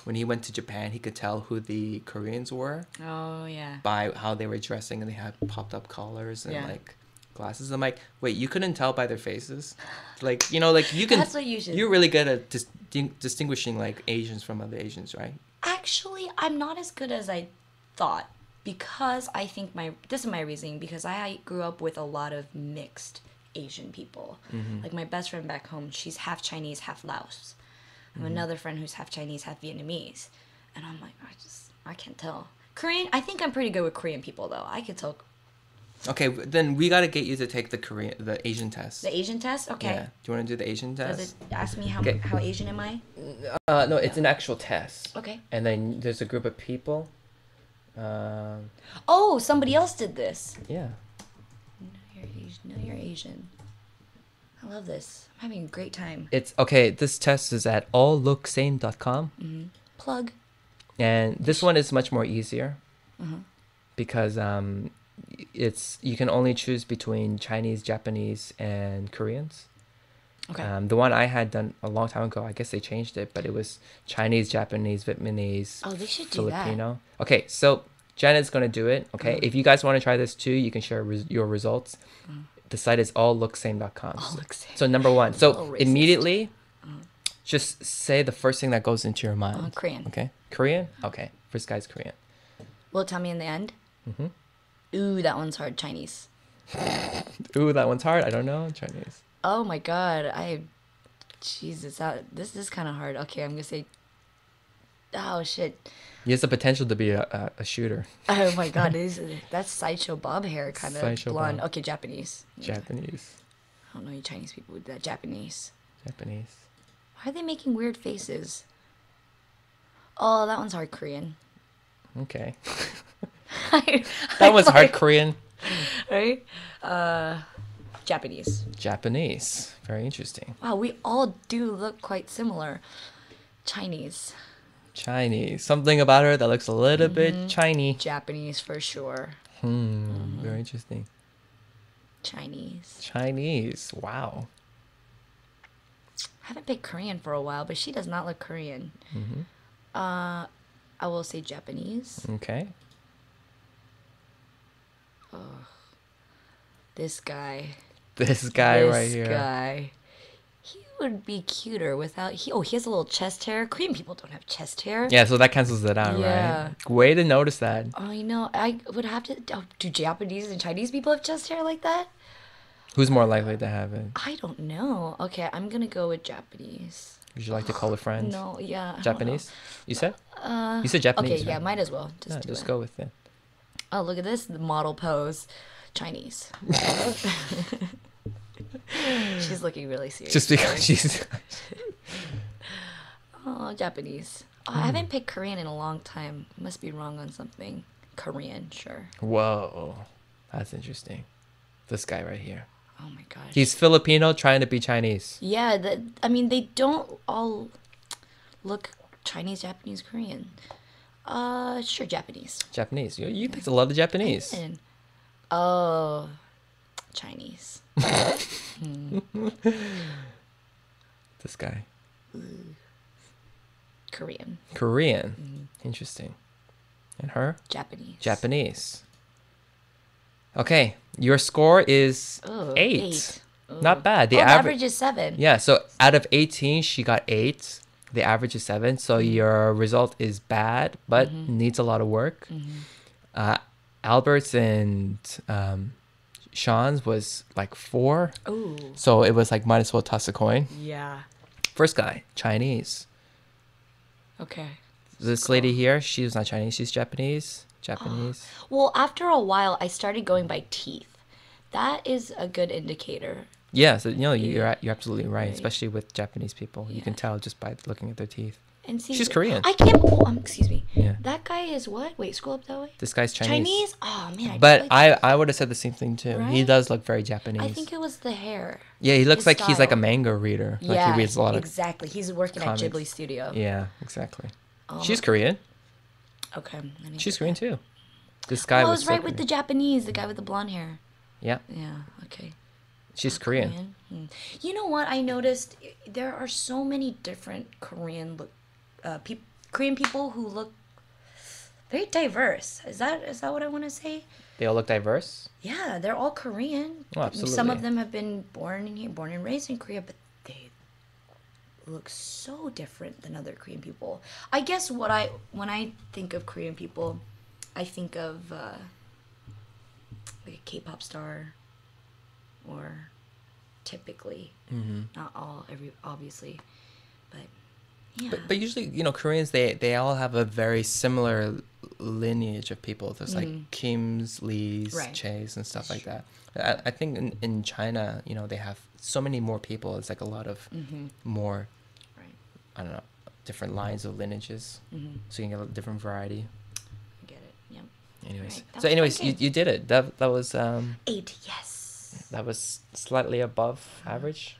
when he went to Japan, he could tell who the Koreans were Oh yeah. by how they were dressing, and they had popped up collars and Yeah. like glasses. I'm like, wait, you couldn't tell by their faces? Like, you know, like you can. That's what you should. You're really good at distinguishing like Asians from other Asians, right? Actually, I'm not as good as I thought because I think this is my reasoning because I grew up with a lot of mixed Asian people. Mm-hmm. Like my best friend back home, she's half Chinese, half Laos. I have another friend who's half Chinese, half Vietnamese, and I'm like, I can't tell. Korean, I think I'm pretty good with Korean people though. I could tell Okay, then we gotta get you to take the Asian test. the Asian test. Okay. Yeah. Do you want to do the Asian test? Does it ask me how Okay. how Asian am I? No, it's an actual test. Okay. And then there's a group of people. Oh, somebody else did this. Yeah. No, you're Asian. No, you're Asian. I love this. I'm having a great time. It's okay. This test is at alllooksame.com, Plug. and this one is much more easier Uh-huh. because you can only choose between Chinese, Japanese, and Koreans. Okay. The one I had done a long time ago, I guess they changed it, but it was Chinese, Japanese, Vietnamese, Oh, they should do that. Filipino. Okay, so Janet's gonna do it. Okay, if you guys want to try this too, you can share your results. The site is alllooksame.com. Alllooksame. So number one, so little racist. immediately, just say the first thing that goes into your mind. Korean. Okay, Korean. Okay, first guy's Korean. Will it tell me in the end? Mm-hmm. Ooh, that one's hard. Chinese. Ooh, that one's hard. I don't know Chinese. Oh my god. Jesus, this is kind of hard. Okay, I'm gonna say. Oh shit. He has the potential to be a shooter. Oh my god, that's sideshow Bob hair kind of Sideshow blonde. Bob. Okay, Japanese. Japanese. I don't know any Chinese people with that. Japanese. Japanese. Why are they making weird faces? Oh, that one's hard. Korean. Okay. that That was hard. Korean. Right? Japanese. Japanese. Very interesting. Wow, we all do look quite similar. Chinese. Chinese. Something about her that looks a little bit Chinese. Japanese for sure. Very interesting. Chinese. Chinese. Wow. I haven't picked Korean for a while, but she does not look Korean. I will say Japanese. Okay. This guy. This guy right This here. guy. He would be cuter without. He has a little chest hair. Korean people don't have chest hair. Yeah, so that cancels it out, Yeah. right? Way to notice that. I know. I would have to. Oh, do Japanese and Chinese people have chest hair like that? Who's more likely to have it? I don't know. Okay, I'm gonna go with Japanese. Would you like to call a friend? No, yeah. I don't Japanese? You said? You said Japanese. Okay, yeah, right? might as well. Just Yeah, do just it. go with it. Oh, look at this. The model pose. Chinese. She's looking really serious. Just because she's. Oh, Japanese. Oh, I haven't picked Korean in a long time. Must be wrong on something. Korean, sure. Whoa. That's interesting. This guy right here. Oh my gosh. He's Filipino trying to be Chinese. Yeah, I mean, they don't all look Chinese, Japanese, Korean. Sure, Japanese. Japanese. You picked a lot of Japanese. Oh, Chinese. This guy. Korean. Korean. Interesting. And her? Japanese. Japanese. Okay, your score is Oh, 8. Ooh. Not bad. The average is 7. Yeah, so out of 18, she got 8. The average is 7. So your result is bad, but needs a lot of work. Albert's and Sean's was like 4. Ooh. So it was like might as well toss a coin. Yeah. First guy, Chinese. Okay. This lady here, she's not Chinese. She's Japanese. Japanese. Well, after a while, I started going by teeth. That is a good indicator. Yeah, so you're absolutely right, especially with Japanese people. You can tell just by looking at their teeth. And see, She's Korean. I can't. Oh, excuse me. Yeah. That guy is what? Wait, scroll up that way. This guy's Chinese. Oh man. But I would have said the same thing too. He Right? does look very Japanese. I think it was the hair. Yeah, he looks his like he's like a style. manga reader. Like Yeah, he reads a lot of. exactly. He's working comics. at Ghibli Studio. Yeah, exactly. She's Korean. Okay. let me She's get Korean that. too. This guy Oh, I was was so right with the Korean. Japanese, the guy with the blonde hair. Yeah, Yeah. Okay. she's Korean. You know what? I noticed there are so many different Korean Korean people who look very diverse. Is that what I want to say? They all look diverse. Yeah, they're all Korean. Oh, absolutely. Some of them have been born and raised in Korea, but they look so different than other Korean people. I guess when I think of Korean people, I think of like a K-pop star, or typically, not all, obviously, but yeah. But usually, Koreans, they all have a very similar lineage of people. There's like Kims, Lees, Right. Che's, and stuff like that. I think in China, they have so many more people. It's like a lot of more, Right. I don't know, different lines of lineages. So you can get a different variety. I get it. Yep. Anyways, Right, that so was anyways, quite good. you did it. That was 8. Yes. that was slightly above average.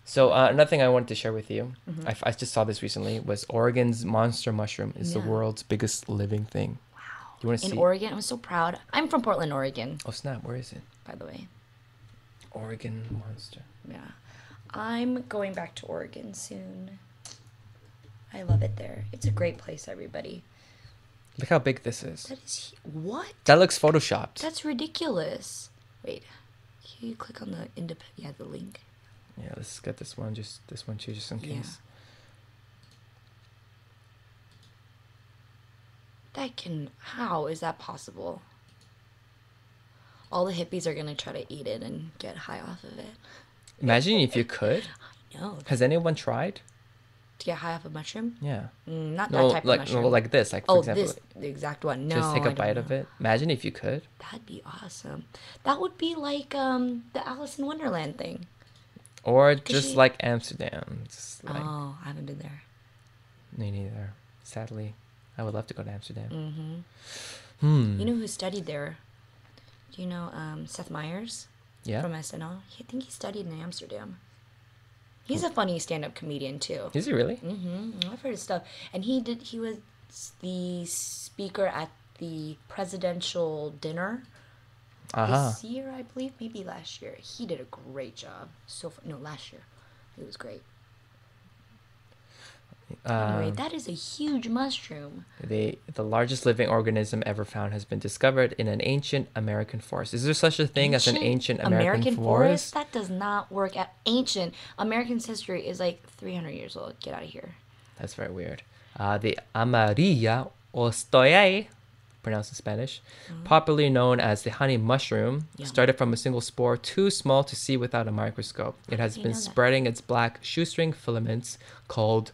So another thing I wanted to share with you, I just saw this recently, was Oregon's monster mushroom is the Yeah. world's biggest living thing. Wow. You want to In see? Oregon, I'm so proud. I'm from Portland, Oregon, Oh snap! Where is it? by the way. Oregon monster. Yeah. I'm going back to Oregon soon. I love it there. It's a great place, everybody. Look how big this is. That is what? That looks photoshopped. That's ridiculous. Wait. Can you click on the the link? Yeah, let's get this one. Just this one too, just in Yeah. case. How is that possible? All the hippies are gonna try to eat it and get high off of it. Imagine if you could. No. Has anyone tried? To get high off of mushroom? Yeah. Not No, that type like of mushroom. no, like this. Like for oh, example, this the exact one. No, just take I a don't bite of know. it. Imagine if you could. That'd be awesome. That would be like the Alice in Wonderland thing. Or just she- like Amsterdam. Just like Oh, I haven't been there. me neither. Sadly, I would love to go to Amsterdam. You know who studied there? Do you know Seth Meyers Yeah. from SNL? I think he studied in Amsterdam. He's a funny stand-up comedian too. Is he really? I've heard his stuff, and he was the speaker at the presidential dinner this year, I believe, maybe last year. He did a great job. Last year, it was great. Anyway, that is a huge mushroom. The largest living organism ever found has been discovered in an ancient American forest. Is there such a thing as an ancient American forest? That does not work at ancient. American's history is like 300 years old. Get out of here. That's very weird. The amarilla or stoyae, pronounced in Spanish, popularly known as the honey mushroom, started from a single spore too small to see without a microscope. It has been spreading its black shoestring filaments called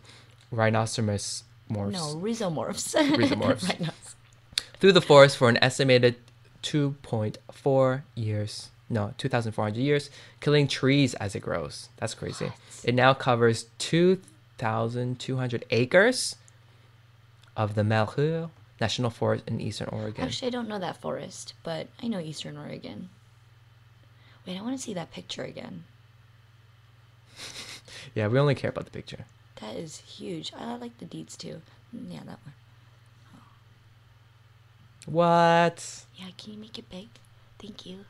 rhinoceros morphs. No, rhizomorphs. Rhizomorphs. Rhinos. Through the forest for an estimated 2.4 years. No, 2,400 years, killing trees as it grows. That's crazy. What? It now covers 2,200 acres of the Malheur National Forest in Eastern Oregon. Actually, I don't know that forest, but I know Eastern Oregon. Wait, I want to see that picture again. Yeah, we only care about the picture. That is huge. I like the deeds too. Yeah, that one. What? Yeah, can you make it big? Thank you.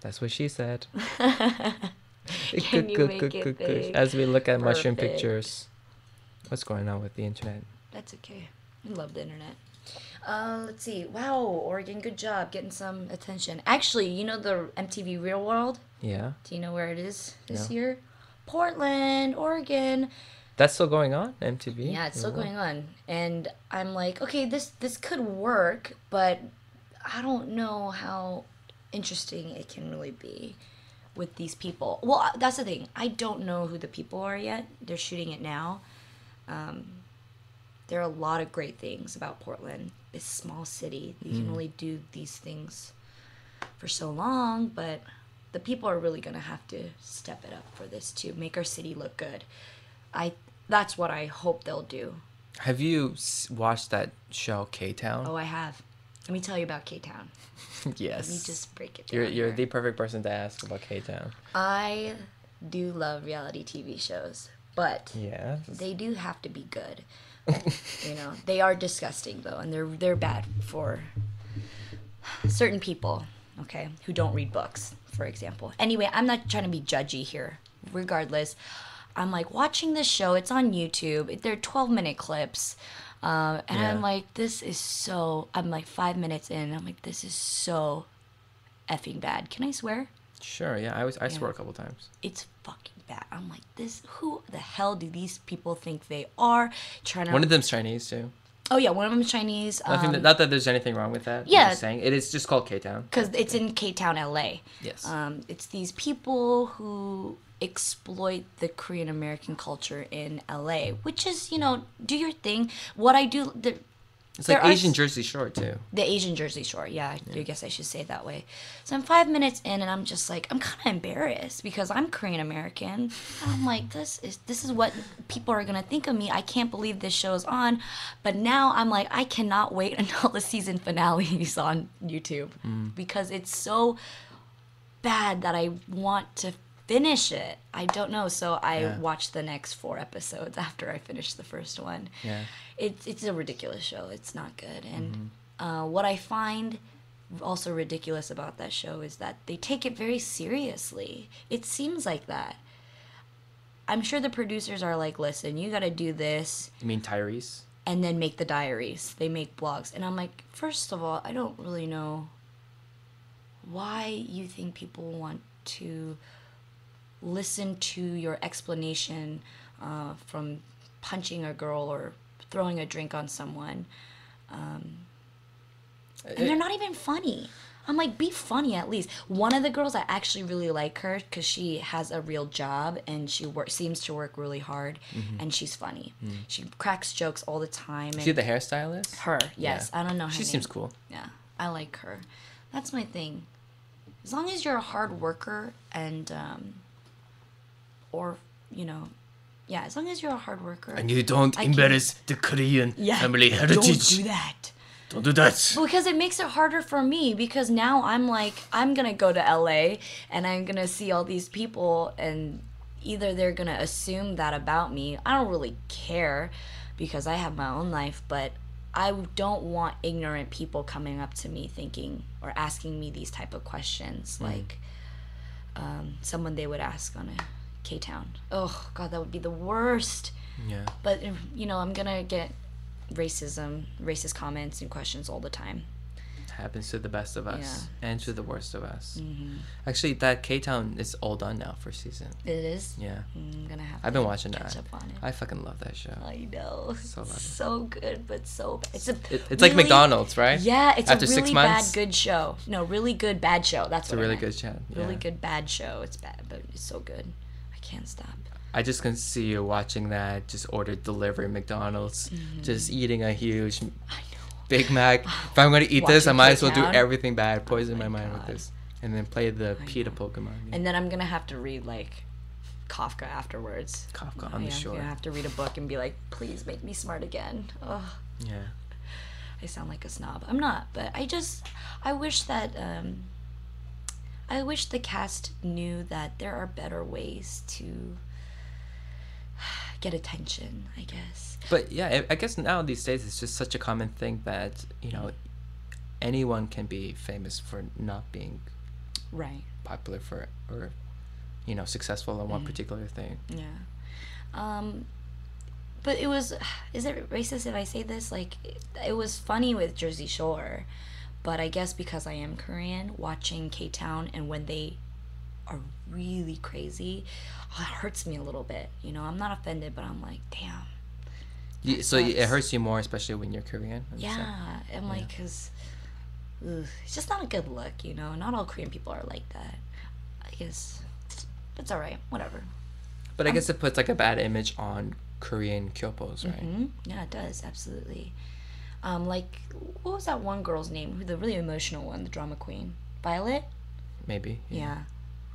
That's what she said. Can you make it big? As we look at mushroom Perfect. pictures. What's going on with the internet? That's okay. I love the internet. Let's see. Wow, Oregon, good job getting some attention. Actually, you know the MTV Real World? Yeah. Do you know where it is this No. year? Portland, Oregon. That's still going on, MTV? Yeah, it's still going on. And I'm like, okay, this could work, but I don't know how interesting it can really be with these people. Well, that's the thing. I don't know who the people are yet. They're shooting it now. There are a lot of great things about Portland. It's a small city. You can only do these things for so long, but the people are really going to have to step it up for this to make our city look good. That's what I hope they'll do. Have you watched that show, K-Town? Oh, I have. Let me tell you about K-Town. Yes. Let me just break it down. You're here. the perfect person to ask about K-Town. I do love reality TV shows, but Yeah. they do have to be good. You know, they are disgusting though, and they're bad for certain people, okay, who don't read books, for example. Anyway, I'm not trying to be judgy here. Regardless, I'm like watching this show. It's on YouTube. They're 12-minute clips. And Yeah. I'm like, I'm like 5 minutes in. I'm like, this is so effing bad. Can I swear? Sure, yeah. I swear a couple times. It's fucking bad. I'm like, who the hell do these people think they are? Trying to. One of them's Chinese, too. Oh, yeah, one of them is Chinese. Not that there's anything wrong with that. Yeah. I'm just saying. It is just called K-Town. Because it's in K-Town, LA. Yes. It's these people who exploit the Korean American culture in LA, which is, do your thing. What I do, It's like Asian Jersey Shore, too. the Asian Jersey Shore, yeah, I guess I should say it that way. So I'm 5 minutes in, and I'm just like, I'm kind of embarrassed because I'm Korean American. And I'm like, this is what people are gonna think of me. I can't believe this show's on. But now I'm like, I cannot wait until the season finale is on YouTube because it's so bad that I want to finish it. I don't know, so I watched the next 4 episodes after I finished the first one. Yeah. It's a ridiculous show. It's not good. And what I find also ridiculous about that show is that they take it very seriously. It seems like that. I'm sure the producers are like, listen, you got to do this. You mean Tyrese? And then make the diaries. They make blogs. And I'm like, first of all, I don't really know why you think people want to listen to your explanation from punching a girl or throwing a drink on someone. And they're not even funny. I'm like, be funny at least. One of the girls, I actually really like her because she has a real job and she seems to work really hard and she's funny. She cracks jokes all the time. Is she the hairstylist? Her, yes. Yeah. I don't know her She name. seems cool. Yeah, I like her. That's my thing. As long as you're a hard worker and, as long as you're a hard worker. And you don't I embarrass the Korean family heritage. Don't do that. Don't do that. Because it makes it harder for me because now I'm like, I'm going to go to LA and I'm going to see all these people and either they're going to assume that about me. I don't really care because I have my own life, but I don't want ignorant people coming up to me thinking or asking me these type of questions like someone they would ask on a K-Town. Oh, God, that would be the worst. Yeah. But, I'm going to get racist comments and questions all the time. Happens to the best of us and to the worst of us. Mm-hmm. Actually, that K-Town is all done now for season. It is? Yeah. I'm going to have I've been watching catch that. up on it. I fucking love that show. I know. So love it. So good, but so bad. It's It's like McDonald's, right? Yeah, it's After a really 6 months, bad good show. No, really good bad show. That's it's a what I really meant. good show. Really Yeah. good bad show. It's bad, but it's so good. I can't stop. I just can see you watching that, just order delivery McDonald's, just eating a huge I know. Big Mac. If I'm going to eat this, I Watching might as well do K-Town. everything bad, poison my my mind with God. this, and then play the PETA Pokemon game. And then I'm going to have to read, like, Kafka afterwards. Kafka on the I'm Shore. going to have to read a book and be like, please make me smart again. Ugh. Yeah. I sound like a snob. I'm not, but I wish that I wish the cast knew that there are better ways to get attention, I guess. But yeah, I guess now these days it's just such a common thing that, anyone can be famous for not being Right. popular for, or, successful in one particular thing. Yeah. But is it racist if I say this? Like, it was funny with Jersey Shore, but I guess because I am Korean, watching K-Town and when they are really crazy, it hurts me a little bit. I'm not offended, but I'm like, damn. So it hurts you more, especially when you're Korean? Yeah. I'm like, because it's just not a good look, Not all Korean people are like that. I guess it's all right. Whatever. But I guess it puts like a bad image on Korean kyopos, right? Mm-hmm. Yeah, it does, absolutely. Like, what was that one girl's name? The really emotional one, the drama queen, Violet. Maybe. Yeah,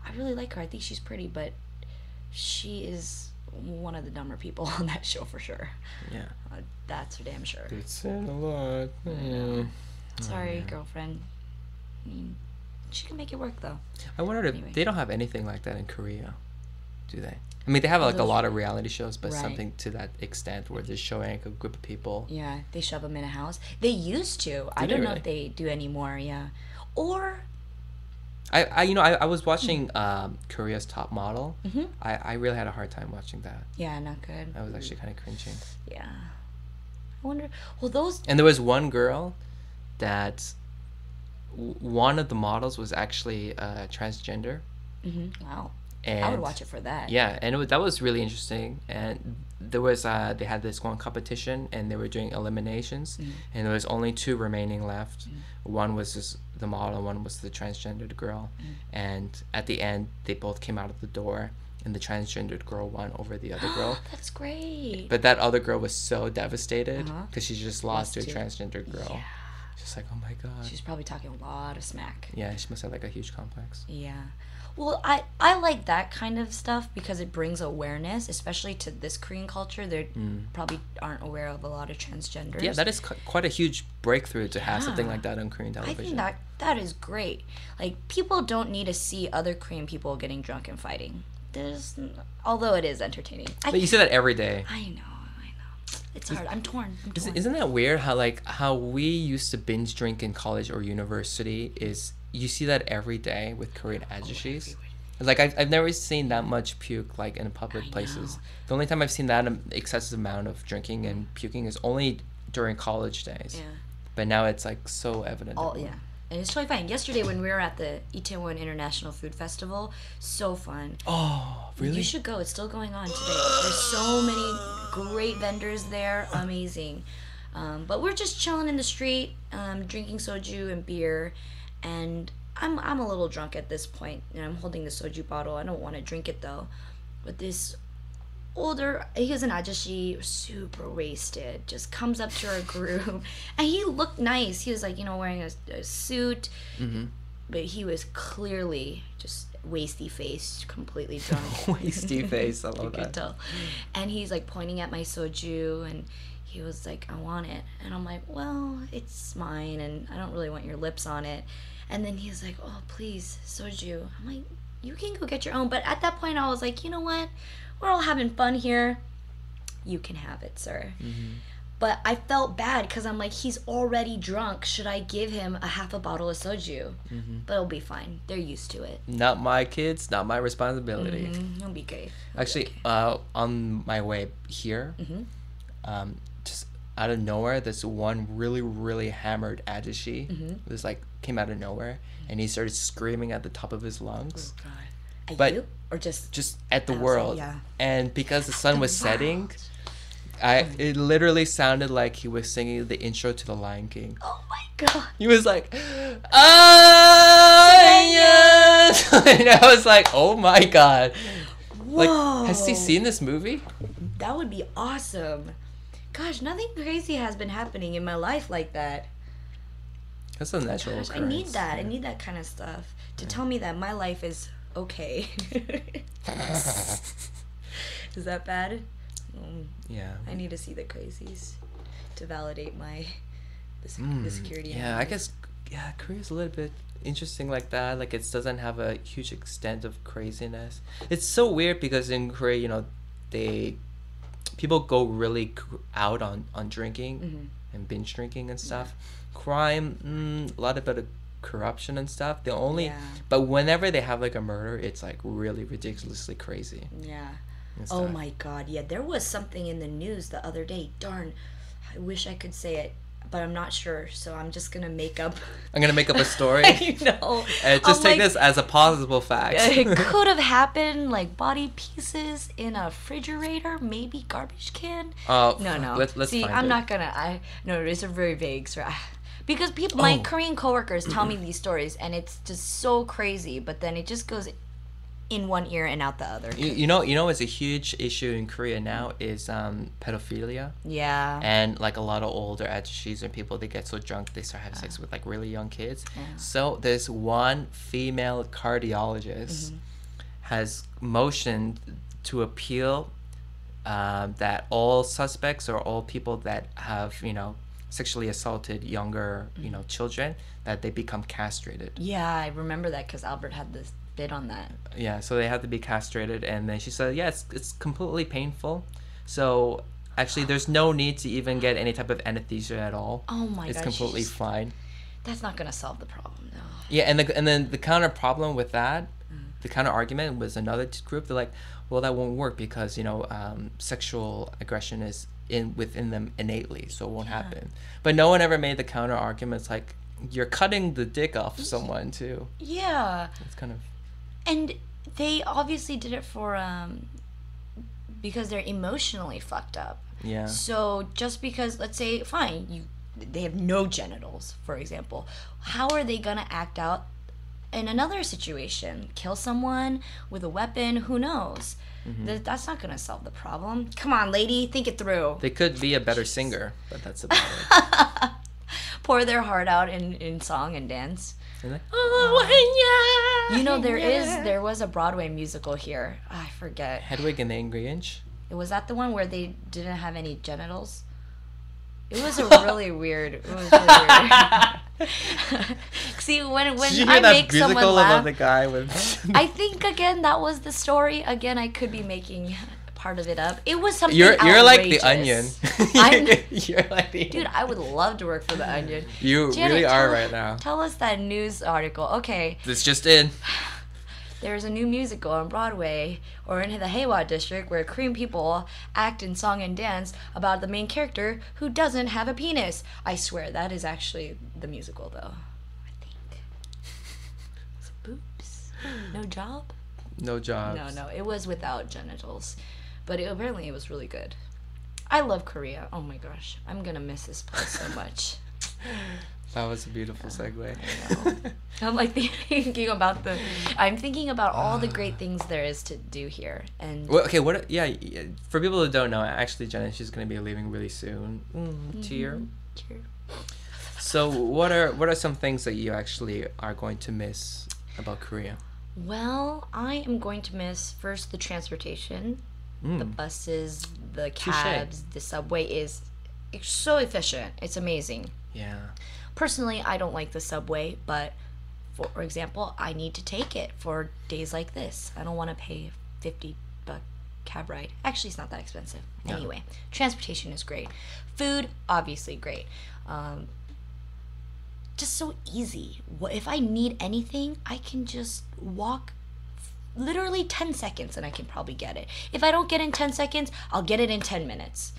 I really like her. I think she's pretty, but she is one of the dumber people on that show for sure. Yeah. That's for damn sure. It's said a lot. Yeah. Sorry, girlfriend. I mean, she can make it work though. I wondered if they don't have anything like that in Korea, do they? I mean, they have like a lot of reality shows, but something to that extent where they're showing like a group of people. Yeah, they shove them in a house. They used to. I don't know if they do anymore. Yeah, or. I was watching Korea's Top Model. Mm-hmm. I really had a hard time watching that. Yeah, not good. I was actually kind of cringing. Yeah. I wonder. Well, those. And there was one girl that one of the models was actually transgender. Mm-hmm. Wow. And I would watch it for that. Yeah, and that was really interesting. And there was they had this one competition, and they were doing eliminations, and there was only 2 remaining left. One was just the model, one was the transgendered girl, and at the end they both came out of the door, and the transgendered girl won over the other girl. That's great. But that other girl was so devastated because she just lost to a transgendered girl. Yeah. Just like, oh my god. She's probably talking a lot of smack. Yeah, she must have like a huge complex. Yeah. Well, I like that kind of stuff because it brings awareness, especially to this Korean culture. They probably aren't aware of a lot of transgenders. Yeah, that is quite a huge breakthrough to have something like that on Korean television. I think that is great. Like, people don't need to see other Korean people getting drunk and fighting. Although it is entertaining. But you see that every day. I know. It's hard. I'm torn. Isn't that weird how we used to binge drink in college or university is you see that every day with Korean ajishis. Like I've never seen that much puke like in public places. The only time I've seen that excessive amount of drinking and puking is only during college days. Yeah. But now it's like so evident. Yeah. And it's totally fine. Yesterday when we were at the Itaewon International Food Festival, so fun. Oh, really? You should go. It's still going on today. There's so many great vendors there. Amazing. But we're just chilling in the street, drinking soju and beer, and I'm a little drunk at this point, and I'm holding the soju bottle. I don't want to drink it though. But this he was an ajashi, super wasted, just comes up to our group, and he looked nice. He was like, wearing a suit, but he was clearly just wasty faced, completely drunk. Wasty face, I love you that. could tell. And he's like pointing at my soju, and he was like, I want it. And I'm like, well, it's mine, and I don't really want your lips on it. And then he's like, oh, please, soju. I'm like, you can go get your own. But at that point, I was like, you know what? We're all having fun here. You can have it, sir. But I felt bad because I'm like, he's already drunk. Should I give him a half a bottle of soju? But it'll be fine. They're used to it. Not my kids, not my responsibility. It'll be great. Actually, on my way here, just out of nowhere, this one really, really hammered ajashi was like came out of nowhere, and he started screaming at the top of his lungs. Oh, God. At But you? Or just at the outside? world. Yeah. And because the sun was setting, it literally sounded like he was singing the intro to The Lion King. Oh my God. He was like, ah, yes. And I was like, oh my God. Whoa. Like, has he seen this movie? That would be awesome. Gosh, nothing crazy has been happening in my life like that. That's a natural Gosh, occurrence. I need that. I need that kind of stuff to tell me that my life is okay. Is that bad? Yeah. I need to see the crazies to validate my the security. Yeah, I guess Korea's a little bit interesting like that. Like it doesn't have a huge extent of craziness. It's so weird because in Korea, they people go really out on drinking and binge drinking and stuff. Crime, a lot of bit of corruption and stuff. But whenever they have like a murder, it's like really ridiculously crazy. Yeah. Oh my God. Yeah, there was something in the news the other day. Darn, I wish I could say it, but I'm not sure, so I'm just gonna make up. I'm gonna make up a story. I know. Just take this as a plausible fact. It could have happened, like body pieces in a refrigerator, maybe garbage can. No. Let's see. Find I'm it. not gonna. No, it's a very vague story. Because my Korean coworkers tell me these stories, and it's just so crazy. But then it just goes in one ear and out the other. You know, it's a huge issue in Korea now is pedophilia. Yeah. And like a lot of older ajushis and people, they get so drunk they start having sex with like really young kids. Yeah. So there's one female cardiologist has motioned to appeal that all suspects or all people that have sexually assaulted younger children, that they become castrated. Yeah, I remember that because Albert had this bit on that. Yeah, so they have to be castrated, and then she said, yeah, it's completely painful. So actually, there's no need to even get any type of anesthesia at all. Oh my god, it's completely fine. That's not gonna solve the problem, though. Yeah, and then the counter problem with that, the counter argument was another group. They're like, well, that won't work because sexual aggression is within them innately, so it won't happen. But no one ever made the counter arguments like, you're cutting the dick off someone too. Yeah. It's kind of. And they obviously did it for because they're emotionally fucked up. Yeah. So just because, let's say, fine, they have no genitals, for example, how are they gonna act out in another situation? Kill someone with a weapon? Who knows? That's not gonna solve the problem. Come on, lady, think it through. They could be a better singer, but that's about it. Pour their heart out in song and dance. Like, there was a Broadway musical here. I forget. Hedwig and the Angry Inch. Was that the one where they didn't have any genitals? It was really weird. It was really weird. See, when Did you I hear that make someone musical laugh, about the guy with? I think again that was the story. Again, I could be making part of it up. It was something You're like the outrageous. Onion. You're like the. Dude, I would love to work for the Onion. You Janet, really are right now. Tell us that news article. Okay. This just in. There's a new musical on Broadway or in the Haywa district where Korean people act in song and dance about the main character who doesn't have a penis. I swear that is actually the musical though. I think. Was it boobs? No job? No jobs. No, it was without genitals. But apparently it was really good. I love Korea. Oh my gosh. I'm gonna miss this place so much. That was a beautiful segue. I'm like thinking about all the great things there is to do here. And well, okay, for people who don't know, actually Jenna, she's gonna be leaving really soon. Cheer. So what are some things that you actually are going to miss about Korea? Well, I am going to miss first the transportation. The buses, the cabs, the subway is so efficient. It's amazing. Yeah. Personally, I don't like the subway, but for example, I need to take it for days like this. I don't want to pay $50 cab ride. Actually, it's not that expensive. No. Anyway, transportation is great. Food, obviously great. Just so easy. If I need anything, I can just walk literally 10 seconds and I can probably get it. If I don't get it in 10 seconds, I'll get it in 10 minutes.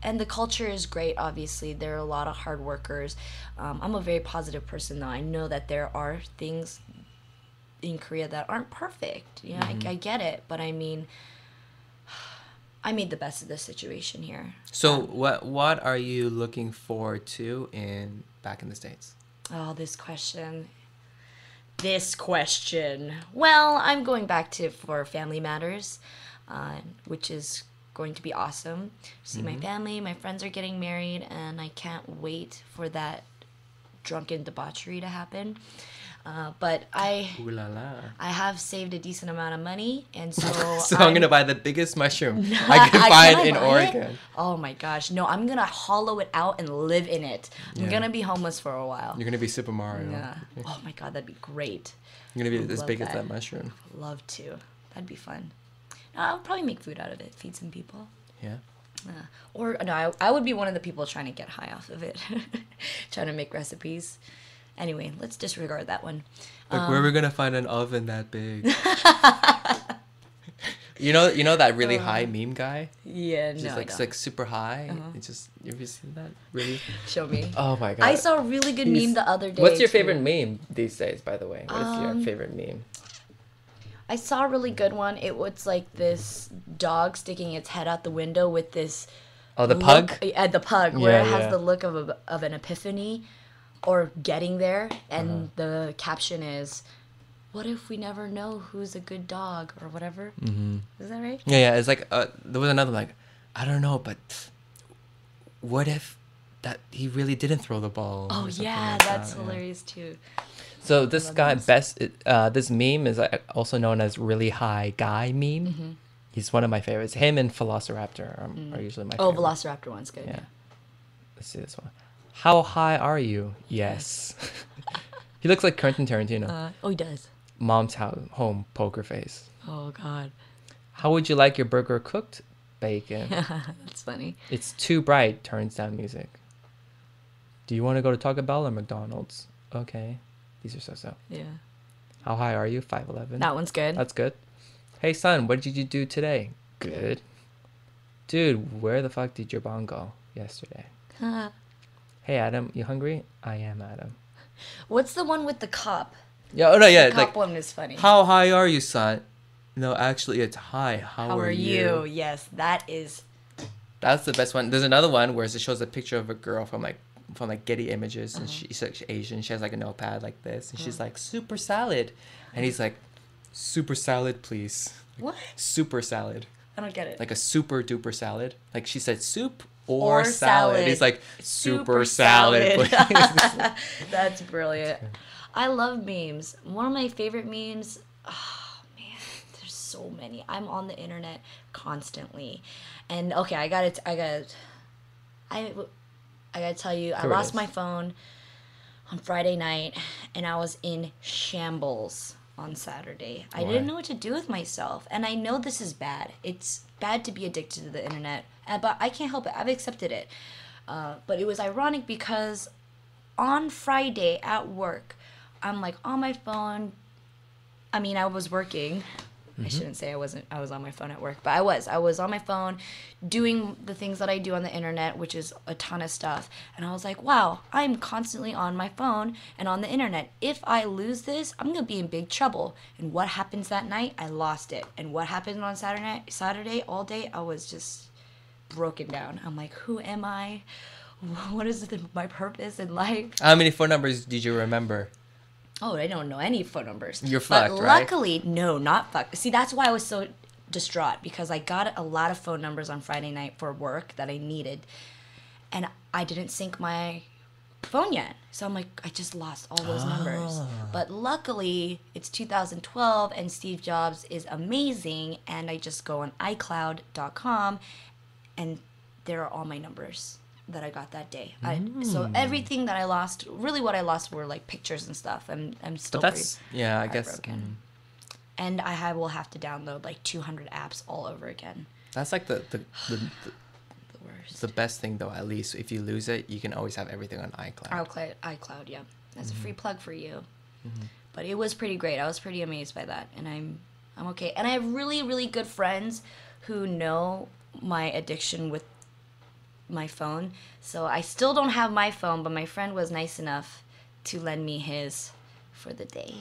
And the culture is great, obviously. There are a lot of hard workers. I'm a very positive person, though. I know that there are things in Korea that aren't perfect. I get it. But I mean, I made the best of the situation here. So what are you looking forward to back in the States? Oh, this question. Well, I'm going back for Family Matters, which is going to be awesome. See my family, my friends are getting married, and I can't wait for that drunken debauchery to happen. But Ooh la la. I have saved a decent amount of money, and so So I'm gonna buy the biggest mushroom I can find in Oregon. Oh my gosh, no! I'm gonna hollow it out and live in it. I'm gonna be homeless for a while. You're gonna be Super Mario. Yeah. Oh my god, that'd be great. You're gonna be as love big as that. that mushroom. Love to. That'd be fun. I'll probably make food out of it, feed some people. Yeah. Or no, I would be one of the people trying to get high off of it, trying to make recipes. Anyway, let's disregard that one. Like where are we gonna find an oven that big? You know that really high meme guy? Yeah, Just no, like super high. It's just you ever seen that? Really? Show me. Oh my god. I saw a really good meme the other day. What's your too. favorite meme these days, by the way? What is your favorite meme? I saw a really good one. It was like this dog sticking its head out the window with this. Oh, the pug? The pug, where it Yeah, has yeah. the look of an epiphany, or getting there, and the caption is, "What if we never know who's a good dog?" or whatever. Mm-hmm. Is that right? Yeah. It's like there was another like, I don't know, but what if that he really didn't throw the ball? Oh or something yeah, like that's that, yeah. hilarious too. So this love guy, those. this meme is also known as really high guy meme. Mm-hmm. He's one of my favorites. Him and Velociraptor are usually my Oh, favorite. Velociraptor one's good. Yeah. Let's see this one. How high are you? Yes. He looks like Quentin Tarantino. Oh, he does. Mom's home poker face. Oh God, How would you like your burger cooked? Bacon. that's funny. It's too bright. Turns down music. Do you want to go to Taco Bell or McDonald's? Okay. These are so. Yeah, How high are you? 5'11". that one's good. That's good. Hey son, what did you do today? Good. Dude, where the fuck did your bong go yesterday? Hey Adam, you hungry? I am Adam. What's the one with the cop? Yeah, oh no, yeah, The like cop one is funny. how high are you, son? No, actually it's hi. How are you? Yes, that is. That's the best one. There's another one where it shows a picture of a girl from Getty Images, and she's like Asian. She has like a notepad like this, and she's like super salad, and he's like, super salad, please. What? Super salad, I don't get it. like a super duper salad. Like she said, soup or salad. salad. He's like super salad, please. That's brilliant. I love memes. One of my favorite memes. Oh man, there's so many. I'm on the internet constantly, and okay, I gotta tell you, I Here it lost is. my phone on Friday night, and I was in shambles on Saturday. I Why? didn't know what to do with myself, and I know this is bad. It's bad to be addicted to the internet, but I can't help it. I've accepted it. But it was ironic because on Friday at work, I'm like on my phone. I mean, I was working. I shouldn't say I wasn't. I was on my phone at work, but I was. I was on my phone doing the things that I do on the internet, which is a ton of stuff. And I was like, wow, I'm constantly on my phone and on the internet. If I lose this, I'm going to be in big trouble. And what happens that night? I lost it. And what happened on Saturday all day, I was just broken down. I'm like, who am I? What is my purpose in life? How many phone numbers did you remember? Oh, I don't know any phone numbers. You're but fucked, right? luckily, no, not fucked. See, that's why I was so distraught, because I got a lot of phone numbers on Friday night for work that I needed, and I didn't sync my phone yet. So I'm like, I just lost all those numbers. But luckily, it's 2012, and Steve Jobs is amazing, and I just go on iCloud.com, and there are all my numbers that I got that day. So everything that I lost, really what I lost were like pictures and stuff. I'm still But that's pretty yeah, I guess heartbroken. And will have to download like 200 apps all over again. that's like the The worst. the best thing though. At least if you lose it, you can always have everything on iCloud. iCloud, yeah. That's a free plug for you. But it was pretty great. I was pretty amazed by that, and I'm okay. And I have really, really good friends who know my addiction with my phone. So I still don't have my phone, but my friend was nice enough to lend me his for the day.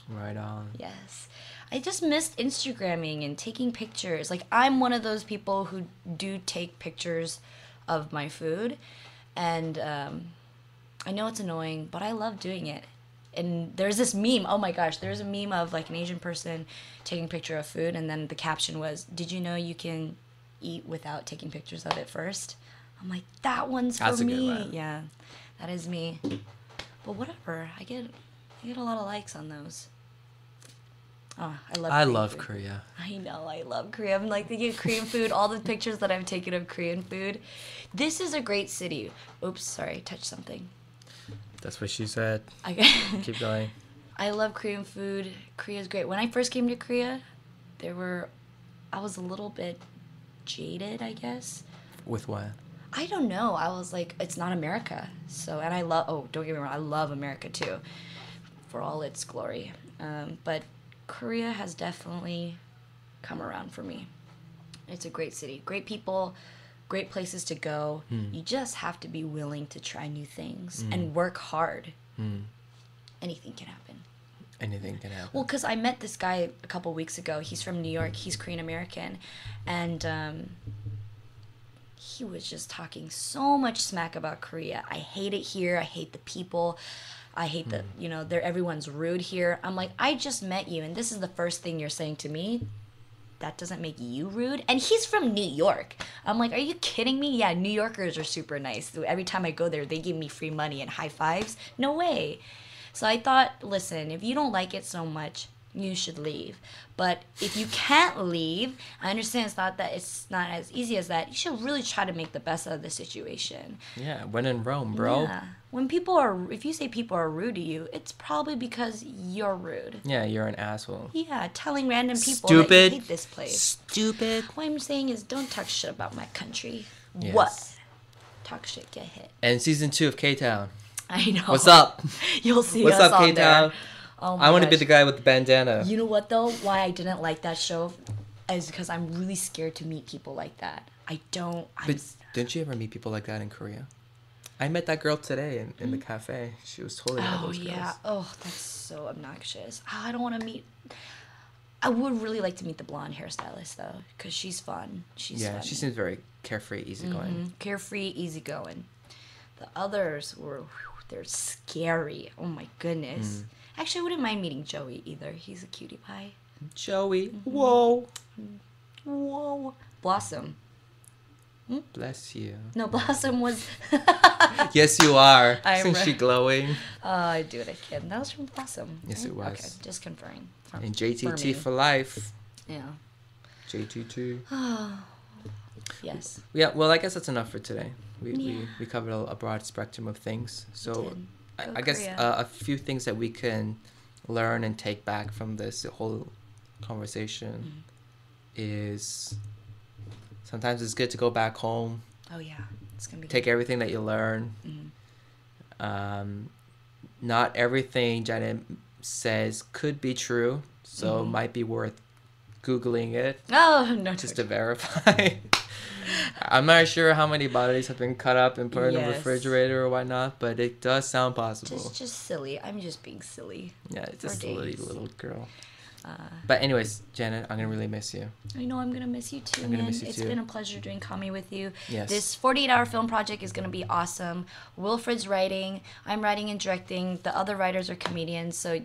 Right on. Yes. I just missed Instagramming and taking pictures. Like, I'm one of those people who do take pictures of my food. And I know it's annoying, but I love doing it. And there's this meme. Oh my gosh, there's a meme of like an Asian person taking a picture of food. And then the caption was, "Did you know you can eat without taking pictures of it first?" I'm like, that one's That's for a good me. one. Yeah, that is me. But whatever. I get You get a lot of likes on those. Oh, I love. I Korean love food. Korea. I know, I love Korea. I'm like thinking of Korean food. All the pictures that I've taken of Korean food. This is a great city. Oops, sorry, touched something. That's what she said. Keep going. I love Korean food. Korea's great. When I first came to Korea, I was a little bit jaded, I guess. With what? I don't know. I was like, it's not America. So, and don't get me wrong, I love America too, for all its glory. But Korea has definitely come around for me. It's a great city, great people, great places to go. You just have to be willing to try new things and work hard. Anything can happen. Anything can happen. Well, because I met this guy a couple weeks ago. He's from New York. He's Korean American. And he was just talking so much smack about Korea. I hate it here. I hate the people. I hate that, everyone's rude here. I'm like, I just met you, and this is the first thing you're saying to me. That doesn't make you rude. And he's from New York. I'm like, are you kidding me? Yeah, New Yorkers are super nice. Every time I go there, they give me free money and high fives. No way. So I thought, listen, if you don't like it so much, you should leave. But if you can't leave, I understand it's not as easy as that. You should really try to make the best out of the situation. Yeah, when in Rome, bro. Yeah. If you say people are rude to you, it's probably because you're rude. Yeah, you're an asshole. Yeah, telling random people Stupid. that you hate this place. Stupid. What I'm saying is, don't talk shit about my country. Yes. What? Talk shit, get hit. And season 2 of K-Town. I know. What's up? You'll see What's us up, on K-Town? there. Oh my I want to be gosh. the guy with the bandana. You know what though? Why I didn't like that show is because I'm really scared to meet people like that. But didn't you ever meet people like that in Korea? I met that girl today in the cafe. She was totally one of those girls. Yeah. Oh, that's so obnoxious. I don't want to meet. I would really like to meet the blonde hairstylist though, because she's fun. She's Yeah, funny. she seems very carefree, easygoing. Carefree, easygoing. The others they're scary. Oh my goodness. Actually, I wouldn't mind meeting Joey either. He's a cutie pie. Joey. Whoa. Whoa. Blossom. Bless you. No, Blossom was. Yes, you are. I'm Isn't she glowing? I do it again. That was from Blossom. Yes, it was. Okay, just confirming. And JTT for life. Yeah. JTT. Yes. Yeah, well, I guess that's enough for today. We Yeah. covered a broad spectrum of things. So did. Go I guess Korea. a few things that we can learn and take back from this whole conversation is sometimes it's good to go back home. Oh yeah, it's gonna be. Take everything that you learn. Not everything Janet says could be true, so it might be worth Googling it Oh no. just to verify. I'm not sure how many bodies have been cut up and put in a Yes. refrigerator or whatnot, but it does sound possible. Just silly. I'm just being silly. Yeah, it's a for silly days. little girl. But anyways, Janet, I'm gonna really miss you. I know I'm gonna miss you too, I'm gonna man. miss you It's too. been a pleasure doing comedy with you. Yes. This 48-hour film project is gonna be awesome. Wilfred's writing, I'm writing and directing. The other writers are comedians, so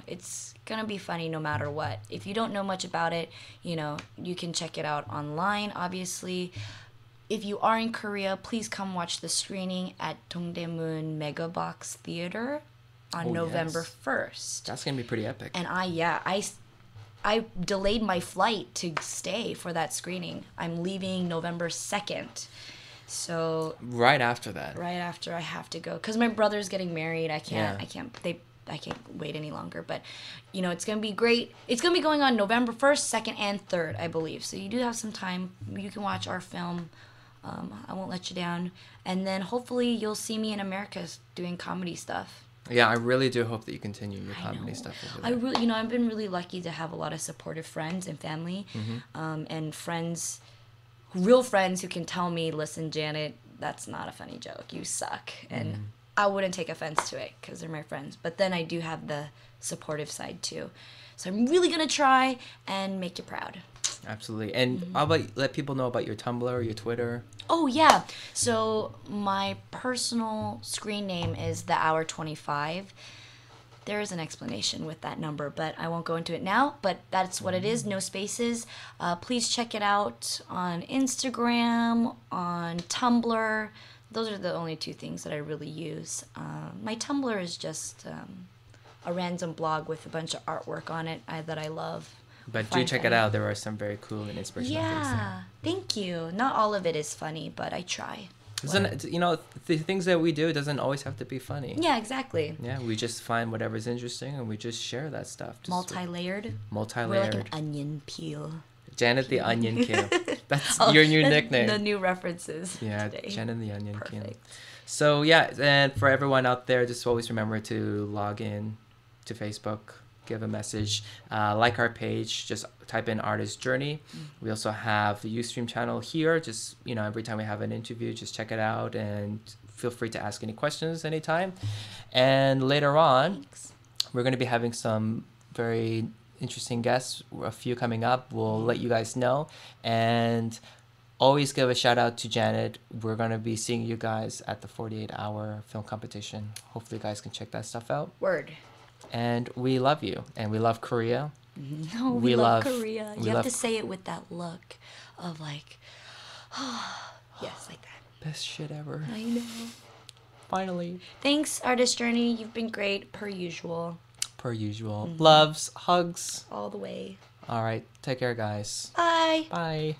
it's gonna be funny no matter what. If you don't know much about it, you can check it out online, obviously. If you are in Korea, please come watch the screening at Dongdaemun Megabox Theater on November yes. 1st. That's gonna be pretty epic. And I delayed my flight to stay for that screening. I'm leaving November 2nd. So Right after that. right after I have to go cuz my brother's getting married. I can't Yeah. I can't wait any longer, but it's going to be great. It's going to be going on November 1st, 2nd, and 3rd, I believe. So you do have some time. You can watch our film. I won't let you down. And then hopefully you'll see me in America doing comedy stuff. Yeah, I really do hope that you continue your I comedy know. stuff over I there. really, I've been really lucky to have a lot of supportive friends and family, and friends, real friends who can tell me, listen, Janet, that's not a funny joke. You suck. And I wouldn't take offense to it because they're my friends. But then I do have the supportive side too. So I'm really going to try and make you proud. Absolutely. And how about let people know about your Tumblr, your Twitter? Oh, yeah. So my personal screen name is The Hour 25. There is an explanation with that number, but I won't go into it now. But that's what it is, no spaces. Please check it out on Instagram, on Tumblr. Those are the only two things that I really use. My Tumblr is just a random blog with a bunch of artwork on it that I love. But do check it out. There are some very cool and inspirational things there. Yeah, thank you. Not all of it is funny, but I try. You know, the things that we do doesn't always have to be funny. Yeah, exactly. Yeah, we just find whatever's interesting and we just share that stuff. Multi-layered. Multi-layered. We're like an onion peel. Janet the Onion King. That's your new nickname. The new references. Yeah, today. Janet the Onion King. Perfect. So yeah, and for everyone out there, just always remember to log in to Facebook, give a message, like our page, just type in Artist Journey. We also have the Ustream channel here. Just, you know, every time we have an interview, just check it out and feel free to ask any questions anytime. And later on, we're going to be having some very interesting guests, a few coming up. We'll let you guys know. And always give a shout out to Janet. We're going to be seeing you guys at the 48-hour film competition. Hopefully you guys can check that stuff out. Word. And we love you. And we love Korea. No, we love Korea. You have to say it with that look of like, yes, like that. Best shit ever. I know. Finally. Thanks, Artist Journey. You've been great, per usual. Per usual. Loves, hugs. All the way. All right. Take care, guys. Bye. Bye.